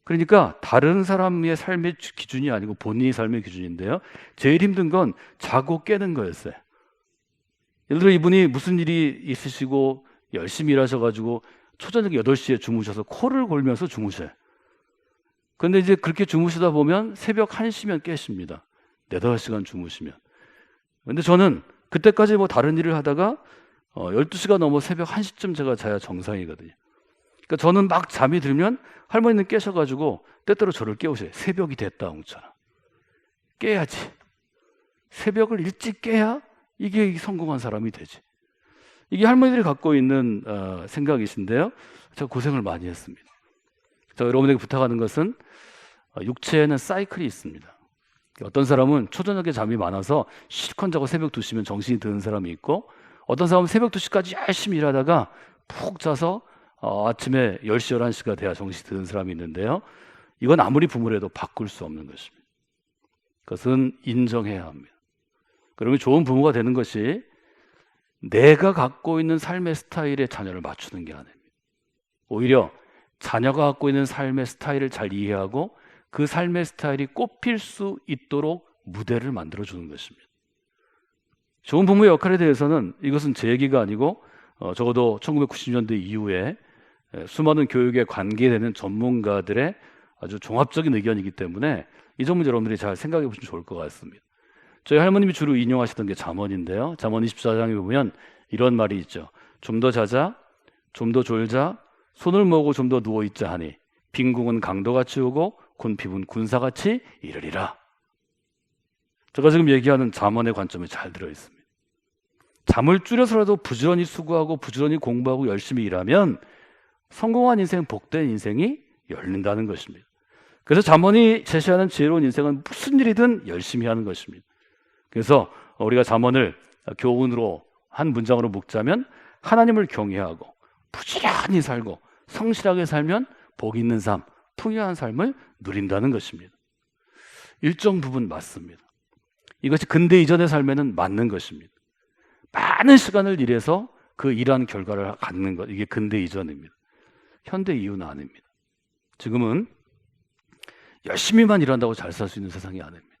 그러니까 다른 사람의 삶의 기준이 아니고 본인의 삶의 기준인데요. 제일 힘든 건 자고 깨는 거였어요. 예를 들어 이분이 무슨 일이 있으시고 열심히 일하셔가지고 초저녁 8시에 주무셔서 코를 골면서 주무셔요. 그런데 이제 그렇게 주무시다 보면 새벽 1시면 깨십니다. 4-5시간 주무시면. 그런데 저는 그때까지 뭐 다른 일을 하다가 12시가 넘어 새벽 1시쯤 제가 자야 정상이거든요. 그러니까 저는 막 잠이 들면 할머니는 깨셔가지고 때때로 저를 깨우세요. 새벽이 됐다, 옹철아. 깨야지. 새벽을 일찍 깨야 이게 성공한 사람이 되지. 이게 할머니들이 갖고 있는 생각이신데요. 제가 고생을 많이 했습니다. 제가 여러분에게 부탁하는 것은 육체에는 사이클이 있습니다. 어떤 사람은 초저녁에 잠이 많아서 실컷 자고 새벽 2시면 정신이 드는 사람이 있고, 어떤 사람은 새벽 2시까지 열심히 일하다가 푹 자서 아침에 10시, 11시가 돼야 정신이 드는 사람이 있는데요. 이건 아무리 부모라도 바꿀 수 없는 것입니다. 그것은 인정해야 합니다. 그러면 좋은 부모가 되는 것이 내가 갖고 있는 삶의 스타일에 자녀를 맞추는 게 아닙니다. 오히려 자녀가 갖고 있는 삶의 스타일을 잘 이해하고 그 삶의 스타일이 꼽힐 수 있도록 무대를 만들어주는 것입니다. 좋은 부모의 역할에 대해서는 이것은 제 얘기가 아니고 적어도 1990년대 이후에 수많은 교육에 관계되는 전문가들의 아주 종합적인 의견이기 때문에 이 점은 여러분들이 잘 생각해 보시면 좋을 것 같습니다. 저희 할머님이 주로 인용하시던 게 잠언인데요. 잠언 24장에 보면 이런 말이 있죠. 좀 더 자자, 좀 더 졸자, 손을 모으고 좀 더 누워있자 하니 빈궁은 강도같이 오고 곤핍은 군사같이 이르리라. 제가 지금 얘기하는 잠언의 관점이 잘 들어있습니다. 잠을 줄여서라도 부지런히 수고하고 부지런히 공부하고 열심히 일하면 성공한 인생, 복된 인생이 열린다는 것입니다. 그래서 잠언이 제시하는 지혜로운 인생은 무슨 일이든 열심히 하는 것입니다. 그래서 우리가 잠언을 교훈으로 한 문장으로 묶자면 하나님을 경외하고 부지런히 살고 성실하게 살면 복 있는 삶, 풍요한 삶을 누린다는 것입니다. 일정 부분 맞습니다. 이것이 근대 이전의 삶에는 맞는 것입니다. 많은 시간을 일해서 그 일한 결과를 갖는 것, 이게 근대 이전입니다. 현대 이후는 아닙니다. 지금은 열심히만 일한다고 잘 살 수 있는 세상이 아닙니다.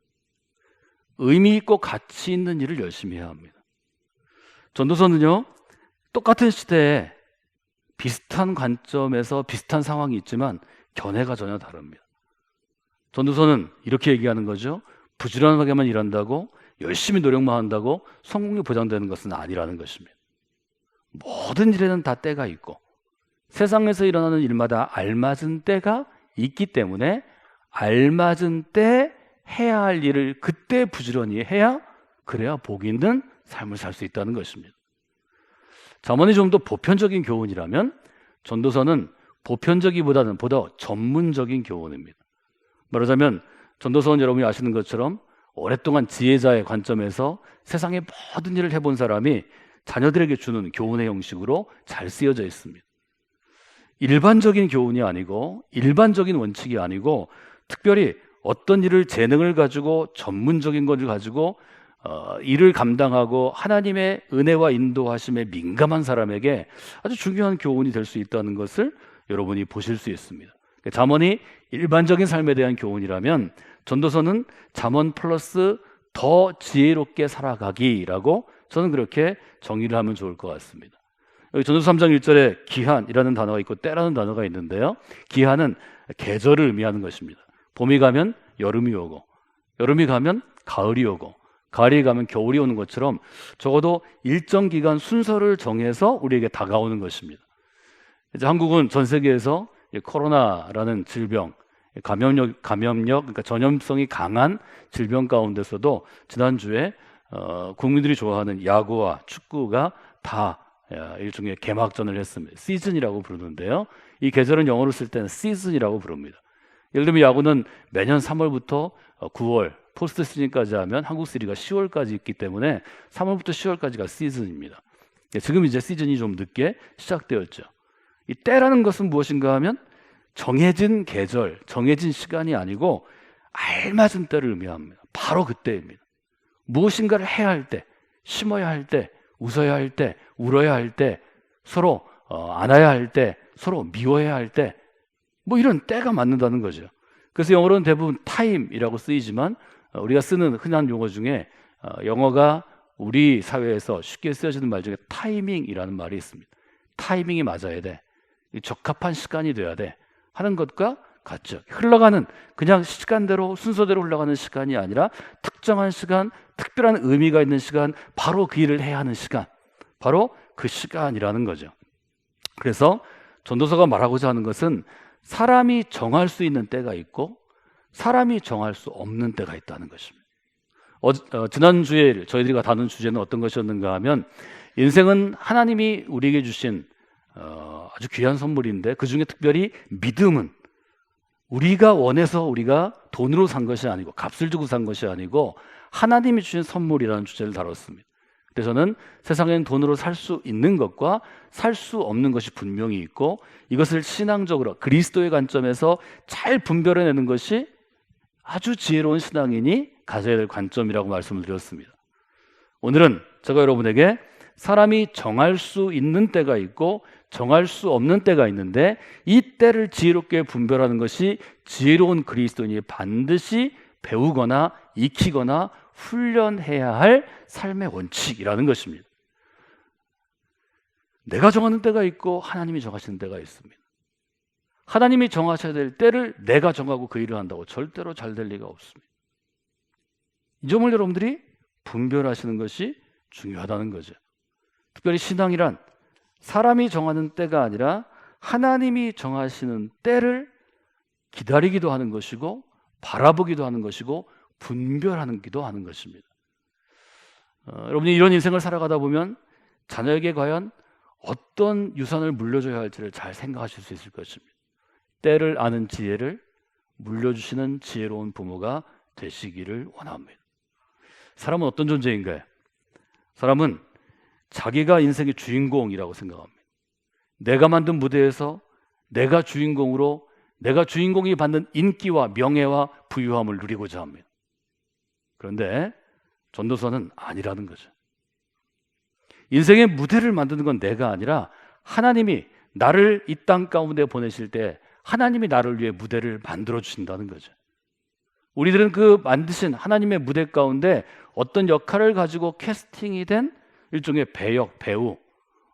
의미 있고 가치 있는 일을 열심히 해야 합니다. 전도서는요, 똑같은 시대에 비슷한 관점에서 비슷한 상황이 있지만 견해가 전혀 다릅니다. 전도서는 이렇게 얘기하는 거죠. 부지런하게만 일한다고, 열심히 노력만 한다고 성공이 보장되는 것은 아니라는 것입니다. 모든 일에는 다 때가 있고 세상에서 일어나는 일마다 알맞은 때가 있기 때문에 알맞은 때 해야 할 일을 그때 부지런히 해야, 그래야 복 있는 삶을 살 수 있다는 것입니다. 잠언이 좀 더 보편적인 교훈이라면 전도서는 보편적이보다는 보다 전문적인 교훈입니다. 말하자면 전도서는 여러분이 아시는 것처럼 오랫동안 지혜자의 관점에서 세상의 모든 일을 해본 사람이 자녀들에게 주는 교훈의 형식으로 잘 쓰여져 있습니다. 일반적인 교훈이 아니고 일반적인 원칙이 아니고 특별히 어떤 일을 재능을 가지고 전문적인 것을 가지고 일을 감당하고 하나님의 은혜와 인도하심에 민감한 사람에게 아주 중요한 교훈이 될 수 있다는 것을 여러분이 보실 수 있습니다. 잠언이 일반적인 삶에 대한 교훈이라면 전도서는 잠언 플러스 더 지혜롭게 살아가기라고 저는 그렇게 정의를 하면 좋을 것 같습니다. 여기 전도서 3장 1절에 기한이라는 단어가 있고 때라는 단어가 있는데요. 기한은 계절을 의미하는 것입니다. 봄이 가면 여름이 오고 여름이 가면 가을이 오고 가을이 가면 겨울이 오는 것처럼 적어도 일정 기간 순서를 정해서 우리에게 다가오는 것입니다. 이제 한국은 전 세계에서 코로나라는 질병, 감염력, 그러니까 전염성이 강한 질병 가운데서도 지난주에 국민들이 좋아하는 야구와 축구가 다 일종의 개막전을 했습니다. 시즌이라고 부르는데요. 이 계절은 영어로 쓸 때는 시즌이라고 부릅니다. 예를 들면 야구는 매년 3월부터 9월 포스트 시즌까지 하면 한국 시리가 10월까지 있기 때문에 3월부터 10월까지가 시즌입니다. 지금 이제 시즌이 좀 늦게 시작되었죠. 이 때라는 것은 무엇인가 하면 정해진 계절, 정해진 시간이 아니고 알맞은 때를 의미합니다. 바로 그때입니다. 무엇인가를 해야 할 때, 심어야 할 때, 웃어야 할 때, 울어야 할 때, 서로 안아야 할 때, 서로 미워해야 할 때, 뭐 이런 때가 맞는다는 거죠. 그래서 영어로는 대부분 타임이라고 쓰이지만 우리가 쓰는 흔한 용어 중에 영어가 우리 사회에서 쉽게 쓰여지는 말 중에 타이밍이라는 말이 있습니다. 타이밍이 맞아야 돼. 적합한 시간이 돼야 돼. 하는 것과 같죠. 흘러가는 그냥 시간대로 순서대로 흘러가는 시간이 아니라 특정한 시간, 특별한 의미가 있는 시간, 바로 그 일을 해야 하는 시간, 바로 그 시간이라는 거죠. 그래서 전도서가 말하고자 하는 것은 사람이 정할 수 있는 때가 있고 사람이 정할 수 없는 때가 있다는 것입니다. 지난주에 저희들이 다룬 주제는 어떤 것이었는가 하면 인생은 하나님이 우리에게 주신 아주 귀한 선물인데 그중에 특별히 믿음은 우리가 원해서 우리가 돈으로 산 것이 아니고 값을 주고 산 것이 아니고 하나님이 주신 선물이라는 주제를 다뤘습니다. 그래서 저는 세상에는 돈으로 살 수 있는 것과 살 수 없는 것이 분명히 있고 이것을 신앙적으로 그리스도의 관점에서 잘 분별해내는 것이 아주 지혜로운 신앙인이 가져야 될 관점이라고 말씀을 드렸습니다. 오늘은 제가 여러분에게 사람이 정할 수 있는 때가 있고 정할 수 없는 때가 있는데 이 때를 지혜롭게 분별하는 것이 지혜로운 그리스도인이 반드시 배우거나 익히거나 훈련해야 할 삶의 원칙이라는 것입니다. 내가 정하는 때가 있고 하나님이 정하시는 때가 있습니다. 하나님이 정하셔야 될 때를 내가 정하고 그 일을 한다고 절대로 잘 될 리가 없습니다. 이 점을 여러분들이 분별하시는 것이 중요하다는 거죠. 특별히 신앙이란 사람이 정하는 때가 아니라 하나님이 정하시는 때를 기다리기도 하는 것이고 바라보기도 하는 것이고 분별하기도 하는 것입니다. 여러분이 이런 인생을 살아가다 보면 자녀에게 과연 어떤 유산을 물려줘야 할지를 잘 생각하실 수 있을 것입니다. 때를 아는 지혜를 물려주시는 지혜로운 부모가 되시기를 원합니다. 사람은 어떤 존재인가요? 사람은 자기가 인생의 주인공이라고 생각합니다. 내가 만든 무대에서 내가 주인공으로 내가 주인공이 받는 인기와 명예와 부유함을 누리고자 합니다. 그런데 전도서는 아니라는 거죠. 인생의 무대를 만드는 건 내가 아니라 하나님이 나를 이 땅 가운데 보내실 때 하나님이 나를 위해 무대를 만들어 주신다는 거죠. 우리들은 그 만드신 하나님의 무대 가운데 어떤 역할을 가지고 캐스팅이 된 일종의 배역, 배우,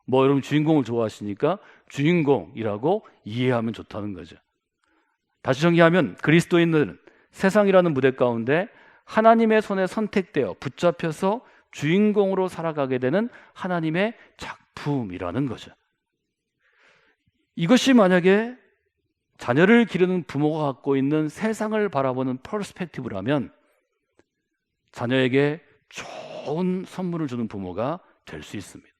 뭐 여러분 주인공을 좋아하시니까 주인공이라고 이해하면 좋다는 거죠. 다시 정리하면 그리스도인들은 세상이라는 무대 가운데 하나님의 손에 선택되어 붙잡혀서 주인공으로 살아가게 되는 하나님의 작품이라는 거죠. 이것이 만약에 자녀를 기르는 부모가 갖고 있는 세상을 바라보는 퍼스펙티브라면 자녀에게 좋은 선물을 주는 부모가 될 수 있습니다.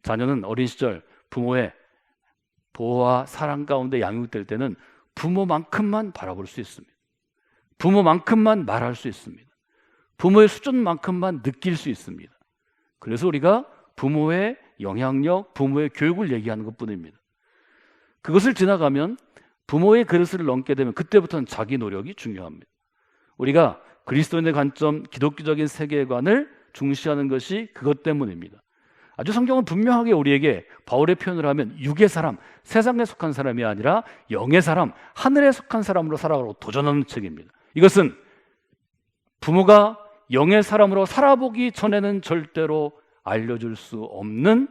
자녀는 어린 시절 부모의 보호와 사랑 가운데 양육될 때는 부모만큼만 바라볼 수 있습니다. 부모만큼만 말할 수 있습니다. 부모의 수준만큼만 느낄 수 있습니다. 그래서 우리가 부모의 영향력, 부모의 교육을 얘기하는 것뿐입니다. 그것을 지나가면 부모의 그릇을 넘게 되면 그때부터는 자기 노력이 중요합니다. 우리가 그리스도인의 관점, 기독교적인 세계관을 중시하는 것이 그것 때문입니다. 아주 성경은 분명하게 우리에게 바울의 표현을 하면 육의 사람, 세상에 속한 사람이 아니라 영의 사람, 하늘에 속한 사람으로 살아가라고 도전하는 책입니다. 이것은 부모가 영의 사람으로 살아보기 전에는 절대로 알려줄 수 없는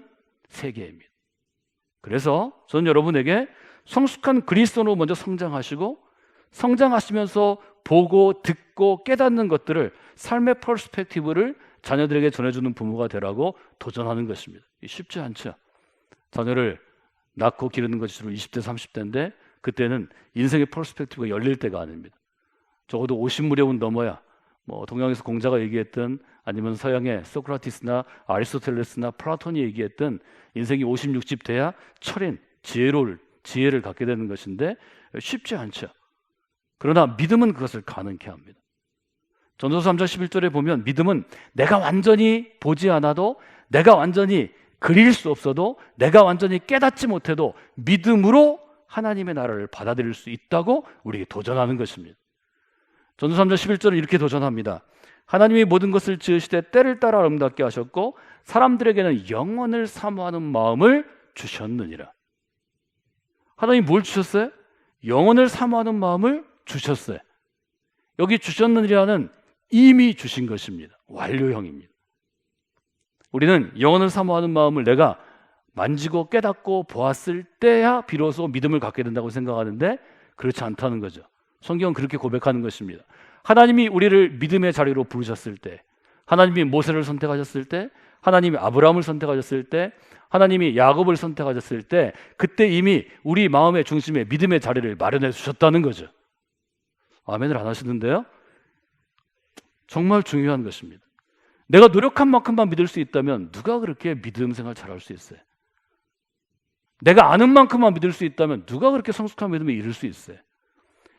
세계입니다. 그래서 저는 여러분에게 성숙한 그리스도인으로 먼저 성장하시고 성장하시면서 보고 듣고 깨닫는 것들을 삶의 퍼스펙티브를 자녀들에게 전해주는 부모가 되라고 도전하는 것입니다. 쉽지 않죠. 자녀를 낳고 기르는 것이 주로 20대 30대인데 그때는 인생의 퍼스펙티브가 열릴 때가 아닙니다. 적어도 50무렵은 넘어야 뭐 동양에서 공자가 얘기했던 아니면 서양의 소크라티스나 아리스토텔레스나 플라톤이 얘기했던 인생이 50, 60 돼야 철인, 지혜를 갖게 되는 것인데 쉽지 않죠. 그러나 믿음은 그것을 가능케 합니다. 전도서 3장 11절에 보면 믿음은 내가 완전히 보지 않아도 내가 완전히 그릴 수 없어도 내가 완전히 깨닫지 못해도 믿음으로 하나님의 나라를 받아들일 수 있다고 우리에게 도전하는 것입니다. 전도서 3장 11절은 이렇게 도전합니다. 하나님이 모든 것을 지으시되 때를 따라 아름답게 하셨고 사람들에게는 영원을 사모하는 마음을 주셨느니라. 하나님이 뭘 주셨어요? 영원을 사모하는 마음을 주셨어요. 여기 주셨느니라는 이미 주신 것입니다. 완료형입니다. 우리는 영원을 사모하는 마음을 내가 만지고 깨닫고 보았을 때야 비로소 믿음을 갖게 된다고 생각하는데 그렇지 않다는 거죠. 성경은 그렇게 고백하는 것입니다. 하나님이 우리를 믿음의 자리로 부르셨을 때, 하나님이 모세를 선택하셨을 때, 하나님이 아브라함을 선택하셨을 때, 하나님이 야곱을 선택하셨을 때 그때 이미 우리 마음의 중심에 믿음의 자리를 마련해 주셨다는 거죠. 아멘을 안 하시는데요? 정말 중요한 것입니다. 내가 노력한 만큼만 믿을 수 있다면 누가 그렇게 믿음 생활 잘할 수 있어요? 내가 아는 만큼만 믿을 수 있다면 누가 그렇게 성숙한 믿음에 이를 수 있어요?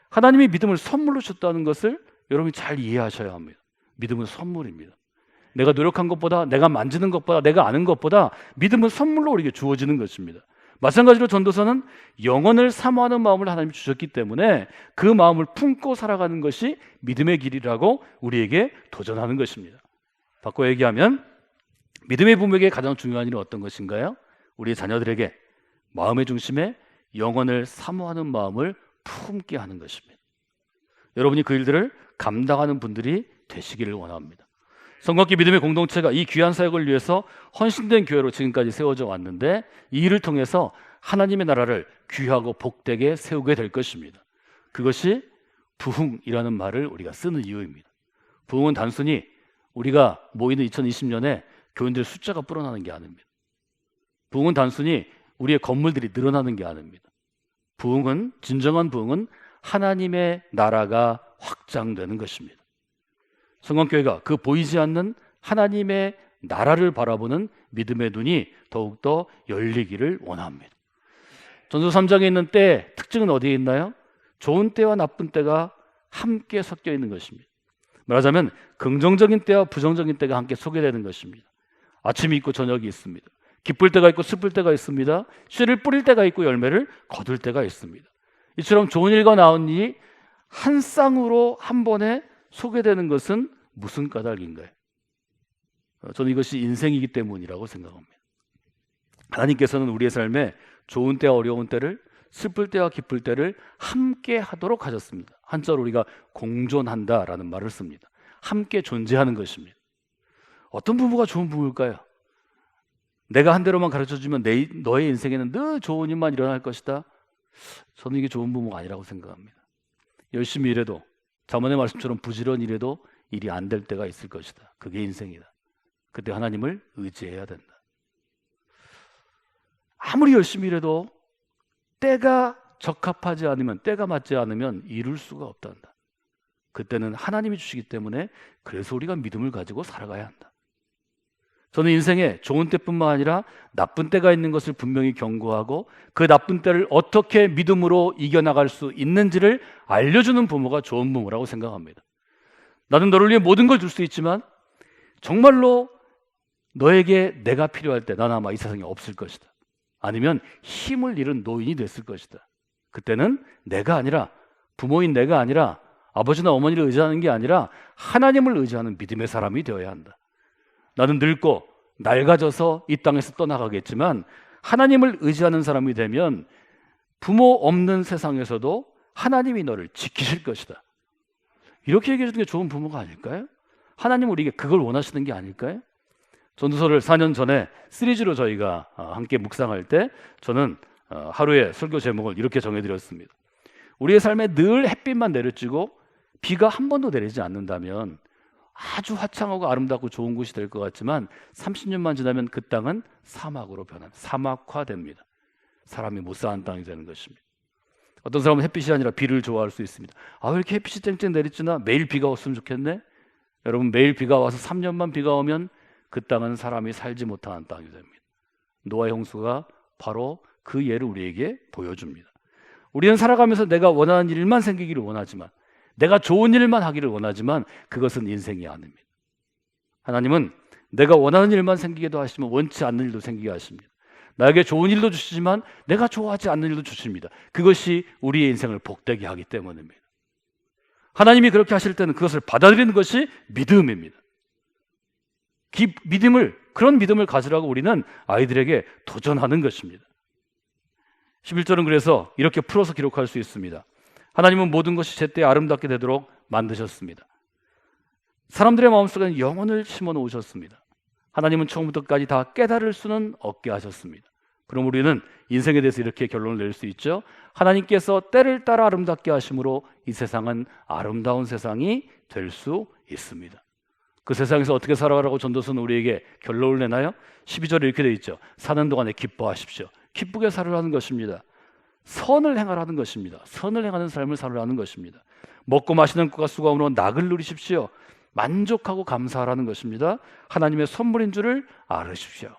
하나님이 믿음을 선물로 주셨다는 것을 여러분이 잘 이해하셔야 합니다. 믿음은 선물입니다. 내가 노력한 것보다, 내가 만지는 것보다, 내가 아는 것보다 믿음은 선물로 우리에게 주어지는 것입니다. 마찬가지로 전도서는 영원을 사모하는 마음을 하나님이 주셨기 때문에 그 마음을 품고 살아가는 것이 믿음의 길이라고 우리에게 도전하는 것입니다. 바꿔 얘기하면 믿음의 부모에게 가장 중요한 일은 어떤 것인가요? 우리 자녀들에게 마음의 중심에 영원을 사모하는 마음을 품게 하는 것입니다. 여러분이 그 일들을 감당하는 분들이 되시기를 원합니다. 성곽기 믿음의 공동체가 이 귀한 사역을 위해서 헌신된 교회로 지금까지 세워져 왔는데 이 일을 통해서 하나님의 나라를 귀하고 복되게 세우게 될 것입니다. 그것이 부흥이라는 말을 우리가 쓰는 이유입니다. 부흥은 단순히 우리가 모이는 2020년에 교인들 숫자가 불어나는 게 아닙니다. 부흥은 단순히 우리의 건물들이 늘어나는 게 아닙니다. 부흥은, 진정한 부흥은 하나님의 나라가 확장되는 것입니다. 성광교회가 그 보이지 않는 하나님의 나라를 바라보는 믿음의 눈이 더욱더 열리기를 원합니다. 전서 3장에 있는 때의 특징은 어디에 있나요? 좋은 때와 나쁜 때가 함께 섞여 있는 것입니다. 말하자면 긍정적인 때와 부정적인 때가 함께 소개되는 것입니다. 아침이 있고 저녁이 있습니다. 기쁠 때가 있고 슬플 때가 있습니다. 씨를 뿌릴 때가 있고 열매를 거둘 때가 있습니다. 이처럼 좋은 일과 나쁜 일이 한 쌍으로 한 번에 소개되는 것은 무슨 까닭인가요? 저는 이것이 인생이기 때문이라고 생각합니다. 하나님께서는 우리의 삶에 좋은 때와 어려운 때를, 슬플 때와 기쁠 때를 함께 하도록 하셨습니다. 한자로 우리가 공존한다라는 말을 씁니다. 함께 존재하는 것입니다. 어떤 부부가 좋은 부부일까요? 내가 한 대로만 가르쳐주면 너의 인생에는 늘 좋은 일만 일어날 것이다. 저는 이게 좋은 부모가 아니라고 생각합니다. 열심히 일해도, 자문의 말씀처럼 부지런히 일해도 일이 안 될 때가 있을 것이다. 그게 인생이다. 그때 하나님을 의지해야 된다. 아무리 열심히 일해도 때가 적합하지 않으면, 때가 맞지 않으면 이룰 수가 없단다. 그때는 하나님이 주시기 때문에 그래서 우리가 믿음을 가지고 살아가야 한다. 저는 인생에 좋은 때뿐만 아니라 나쁜 때가 있는 것을 분명히 경고하고 그 나쁜 때를 어떻게 믿음으로 이겨나갈 수 있는지를 알려주는 부모가 좋은 부모라고 생각합니다. 나는 너를 위해 모든 걸 줄 수 있지만 정말로 너에게 내가 필요할 때 나는 아마 이 세상에 없을 것이다. 아니면 힘을 잃은 노인이 됐을 것이다. 그때는 내가 아니라, 부모인 내가 아니라 아버지나 어머니를 의지하는 게 아니라 하나님을 의지하는 믿음의 사람이 되어야 한다. 나는 늙고 낡아져서 이 땅에서 떠나가겠지만 하나님을 의지하는 사람이 되면 부모 없는 세상에서도 하나님이 너를 지키실 것이다. 이렇게 얘기해 주는 게 좋은 부모가 아닐까요? 하나님은 우리에게 그걸 원하시는 게 아닐까요? 전도서를 4년 전에 시리즈로 저희가 함께 묵상할 때 저는 하루의 설교 제목을 이렇게 정해드렸습니다. 우리의 삶에 늘 햇빛만 내려지고 비가 한 번도 내리지 않는다면 아주 화창하고 아름답고 좋은 곳이 될 것 같지만 30년만 지나면 그 땅은 사막으로 변합니다. 사막화됩니다. 사람이 못 사는 땅이 되는 것입니다. 어떤 사람은 햇빛이 아니라 비를 좋아할 수 있습니다. 왜 이렇게 햇빛이 쨍쨍 내리지나 매일 비가 왔으면 좋겠네. 여러분, 매일 비가 와서 3년만 비가 오면 그 땅은 사람이 살지 못하는 땅이 됩니다. 노아의 홍수가 바로 그 예를 우리에게 보여줍니다. 우리는 살아가면서 내가 원하는 일만 생기기를 원하지만, 내가 좋은 일만 하기를 원하지만 그것은 인생이 아닙니다. 하나님은 내가 원하는 일만 생기게도 하시면 원치 않는 일도 생기게 하십니다. 나에게 좋은 일도 주시지만 내가 좋아하지 않는 일도 주십니다. 그것이 우리의 인생을 복되게 하기 때문입니다. 하나님이 그렇게 하실 때는 그것을 받아들이는 것이 믿음입니다. 그런 믿음을 가지라고 우리는 아이들에게 도전하는 것입니다. 11절은 그래서 이렇게 풀어서 기록할 수 있습니다. 하나님은 모든 것이 제때에 아름답게 되도록 만드셨습니다. 사람들의 마음속에는 영혼을 심어 놓으셨습니다. 하나님은 처음부터 끝까지 다 깨달을 수는 없게 하셨습니다. 그럼 우리는 인생에 대해서 이렇게 결론을 낼 수 있죠. 하나님께서 때를 따라 아름답게 하심으로 이 세상은 아름다운 세상이 될 수 있습니다. 그 세상에서 어떻게 살아가라고 전도서는 우리에게 결론을 내나요? 12절에 이렇게 되어 있죠. 사는 동안에 기뻐하십시오. 기쁘게 살으라는 것입니다. 선을 행하라는 것입니다. 선을 행하는 삶을 살으라는 것입니다. 먹고 마시는 것과 수고함으로 낙을 누리십시오. 만족하고 감사하라는 것입니다. 하나님의 선물인 줄을 알으십시오.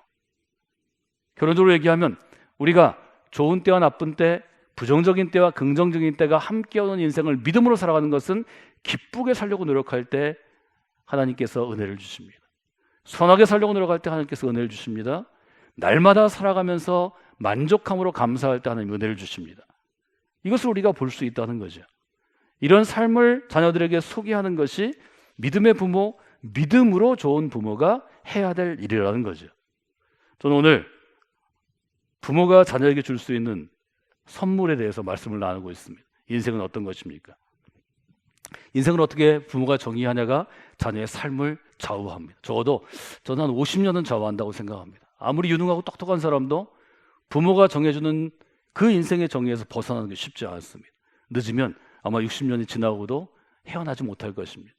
결론적으로 얘기하면 우리가 좋은 때와 나쁜 때, 부정적인 때와 긍정적인 때가 함께 오는 인생을 믿음으로 살아가는 것은 기쁘게 살려고 노력할 때 하나님께서 은혜를 주십니다. 선하게 살려고 노력할 때 하나님께서 은혜를 주십니다. 날마다 살아가면서 만족함으로 감사할 때 하나님 은혜를 주십니다. 이것을 우리가 볼 수 있다는 거죠. 이런 삶을 자녀들에게 소개하는 것이 믿음의 부모, 믿음으로 좋은 부모가 해야 될 일이라는 거죠. 저는 오늘 부모가 자녀에게 줄 수 있는 선물에 대해서 말씀을 나누고 있습니다. 인생은 어떤 것입니까? 인생을 어떻게 부모가 정의하냐가 자녀의 삶을 좌우합니다. 적어도 저는 한 50년은 좌우한다고 생각합니다. 아무리 유능하고 똑똑한 사람도 부모가 정해주는 그 인생의 정의에서 벗어나는 게 쉽지 않습니다. 늦으면 아마 60년이 지나고도 헤어나지 못할 것입니다.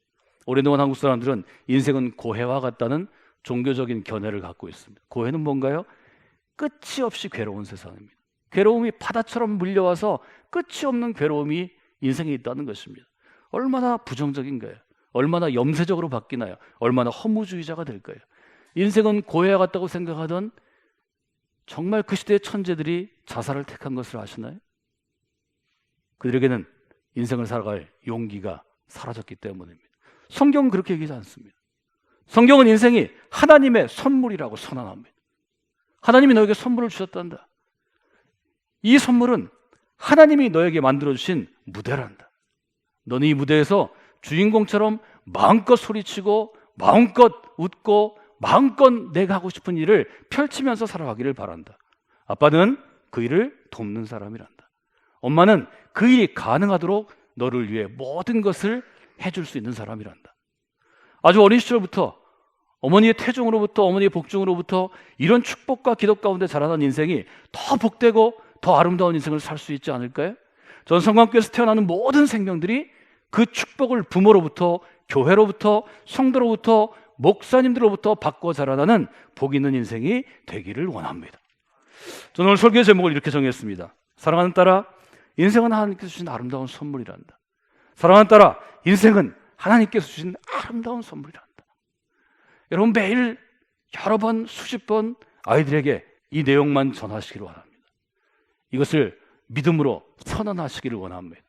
오랫동안 한국 사람들은 인생은 고해와 같다는 종교적인 견해를 갖고 있습니다. 고해는 뭔가요? 끝이 없이 괴로운 세상입니다. 괴로움이 바다처럼 물려와서 끝이 없는 괴로움이 인생에 있다는 것입니다. 얼마나 부정적인가요? 얼마나 염세적으로 바뀌나요? 얼마나 허무주의자가 될까요? 인생은 고해와 같다고 생각하던 정말 그 시대의 천재들이 자살을 택한 것을 아시나요? 그들에게는 인생을 살아갈 용기가 사라졌기 때문입니다. 성경은 그렇게 얘기하지 않습니다. 성경은 인생이 하나님의 선물이라고 선언합니다. 하나님이 너에게 선물을 주셨단다. 이 선물은 하나님이 너에게 만들어주신 무대란다. 너는 이 무대에서 주인공처럼 마음껏 소리치고 마음껏 웃고 마음껏 내가 하고 싶은 일을 펼치면서 살아가기를 바란다. 아빠는 그 일을 돕는 사람이란다. 엄마는 그 일이 가능하도록 너를 위해 모든 것을 해줄 수 있는 사람이란다. 아주 어린 시절부터 어머니의 태중으로부터 어머니의 복중으로부터 이런 축복과 기도 가운데 자라난 인생이 더 복되고 더 아름다운 인생을 살 수 있지 않을까요? 전 성광교회에서 태어나는 모든 생명들이 그 축복을 부모로부터 교회로부터 성도로부터 목사님들로부터 받고 자라나는 복 있는 인생이 되기를 원합니다. 저는 오늘 설교 제목을 이렇게 정했습니다. 사랑하는 딸아, 인생은 하나님께서 주신 아름다운 선물이란다. 사랑하는 딸아, 인생은 하나님께서 주신 아름다운 선물이란다. 여러분 매일 여러 번 수십 번 아이들에게 이 내용만 전하시기를 원합니다. 이것을 믿음으로 선언하시기를 원합니다.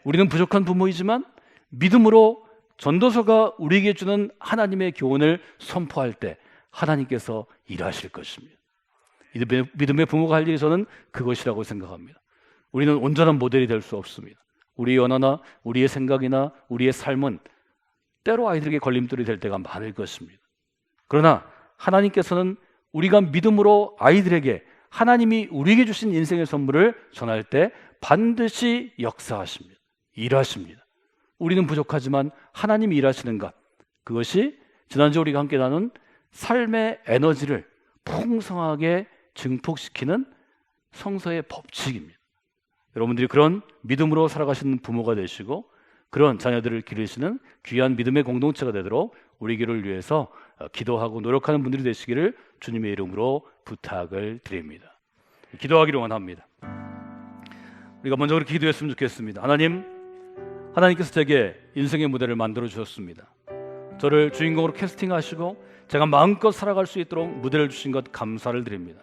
우리는 부족한 부모이지만 믿음으로 전도서가 우리에게 주는 하나님의 교훈을 선포할 때 하나님께서 일하실 것입니다. 믿음의 부모가 할 일이 저는 그것이라고 생각합니다. 우리는 온전한 모델이 될 수 없습니다. 우리의 언어나 우리의 생각이나 우리의 삶은 때로 아이들에게 걸림돌이 될 때가 많을 것입니다. 그러나 하나님께서는 우리가 믿음으로 아이들에게 하나님이 우리에게 주신 인생의 선물을 전할 때 반드시 역사하십니다. 일하십니다. 우리는 부족하지만 하나님이 일하시는 것, 그것이 지난주 우리가 함께 나눈 삶의 에너지를 풍성하게 증폭시키는 성서의 법칙입니다. 여러분들이 그런 믿음으로 살아가시는 부모가 되시고 그런 자녀들을 기르시는 귀한 믿음의 공동체가 되도록 우리 교회를 위해서 기도하고 노력하는 분들이 되시기를 주님의 이름으로 부탁을 드립니다. 기도하기를 원합니다. 우리가 먼저 그렇게 기도했으면 좋겠습니다. 하나님께서 제게 인생의 무대를 만들어 주셨습니다. 저를 주인공으로 캐스팅하시고 제가 마음껏 살아갈 수 있도록 무대를 주신 것 감사를 드립니다.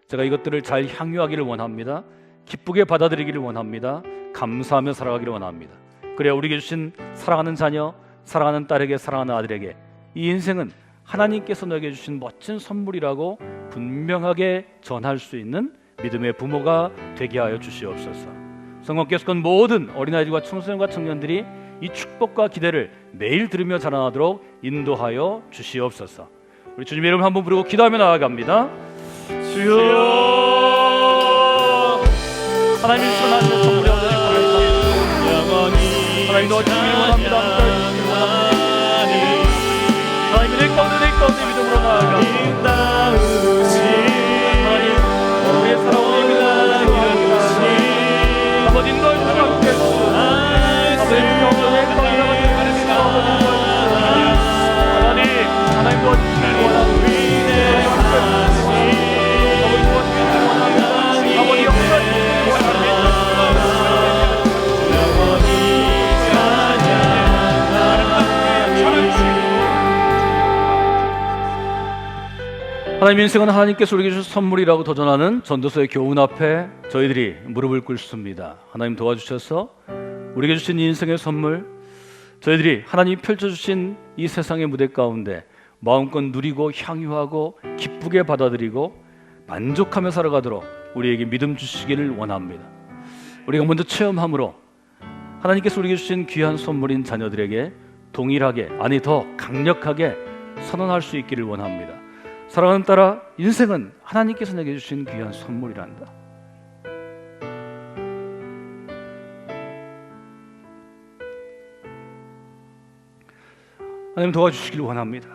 제가 이것들을 잘 향유하기를 원합니다. 기쁘게 받아들이기를 원합니다. 감사하며 살아가기를 원합니다. 그래야 우리에게 주신 사랑하는 자녀, 사랑하는 딸에게, 사랑하는 아들에게 이 인생은 하나님께서 너에게 주신 멋진 선물이라고 분명하게 전할 수 있는 믿음의 부모가 되게 하여 주시옵소서. 성령께서 모든 어린아이들과 청소년과 청년들이 이 축복과 기대를 매일 들으며 자라나도록 인도하여 주시옵소서. 우리 주님의 이름을 한번 부르고 기도하며 나아갑니다. 주여, 하나님의 하나님의 선물이 하나님 도와주시길 원합니다. 하나님 내 가운데 믿음으로 나아갑니다. 하나님 우리의 사랑을 아버지 인도하여 주시옵소서. 하나님 도와주시길 원합니다. 아버지 역사하시길 원합니다. 하나님 인생은 하나님께서 우리에게 주신 선물이라고 도전하는 전도서의 교훈 앞에 저희들이 무릎을 꿇습니다. 하나님 도와주셔서 우리에게 주신 인생의 선물, 저희들이 하나님이 펼쳐주신 이 세상의 무대 가운데 마음껏 누리고 향유하고 기쁘게 받아들이고 만족하며 살아가도록 우리에게 믿음 주시기를 원합니다. 우리가 먼저 체험함으로 하나님께서 우리에게 주신 귀한 선물인 자녀들에게 동일하게, 아니 더 강력하게 선언할 수 있기를 원합니다. 사랑하는 딸아, 인생은 하나님께서 내게 주신 귀한 선물이란다. 하나님 도와주시길 원합니다.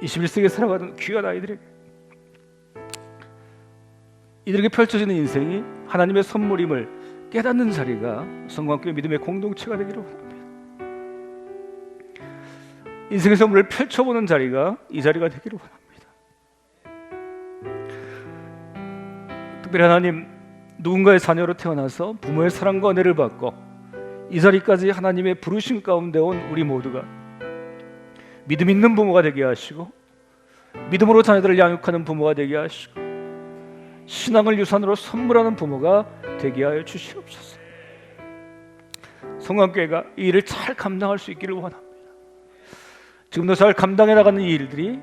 21세기에 살아가는 귀한 아이들에게 이들에게 펼쳐지는 인생이 하나님의 선물임을 깨닫는 자리가 성광교회 믿음의 공동체가 되기를 원합니다. 인생의 선물을 펼쳐보는 자리가 이 자리가 되기를 원합니다. 특별히 하나님, 누군가의 자녀로 태어나서 부모의 사랑과 은혜를 받고 이 자리까지 하나님의 부르심 가운데 온 우리 모두가 믿음 있는 부모가 되게 하시고 믿음으로 자녀들을 양육하는 부모가 되게 하시고 신앙을 유산으로 선물하는 부모가 되게 하여 주시옵소서. 성광교회가 이 일을 잘 감당할 수 있기를 원합니다. 지금도 잘 감당해 나가는 이 일들이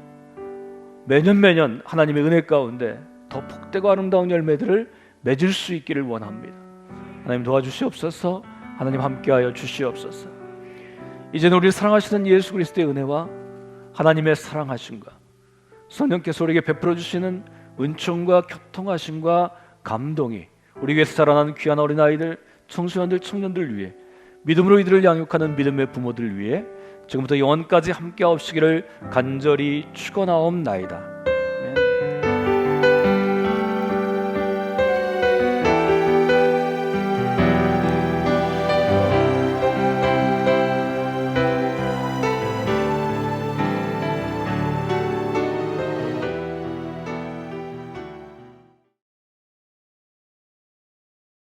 매년 하나님의 은혜 가운데 더 복되고 아름다운 열매들을 맺을 수 있기를 원합니다. 하나님 도와주시옵소서. 하나님 함께하여 주시옵소서. 이제는 우리를 사랑하시는 예수 그리스도의 은혜와 하나님의 사랑하심과 성령께서 우리에게 베풀어 주시는 은총과 교통하심과 감동이 우리 위해서 자라나는 귀한 어린아이들, 청소년들, 청년들 위해 믿음으로 이들을 양육하는 믿음의 부모들 위해 지금부터 영원까지 함께하옵시기를 간절히 축원하옵나이다.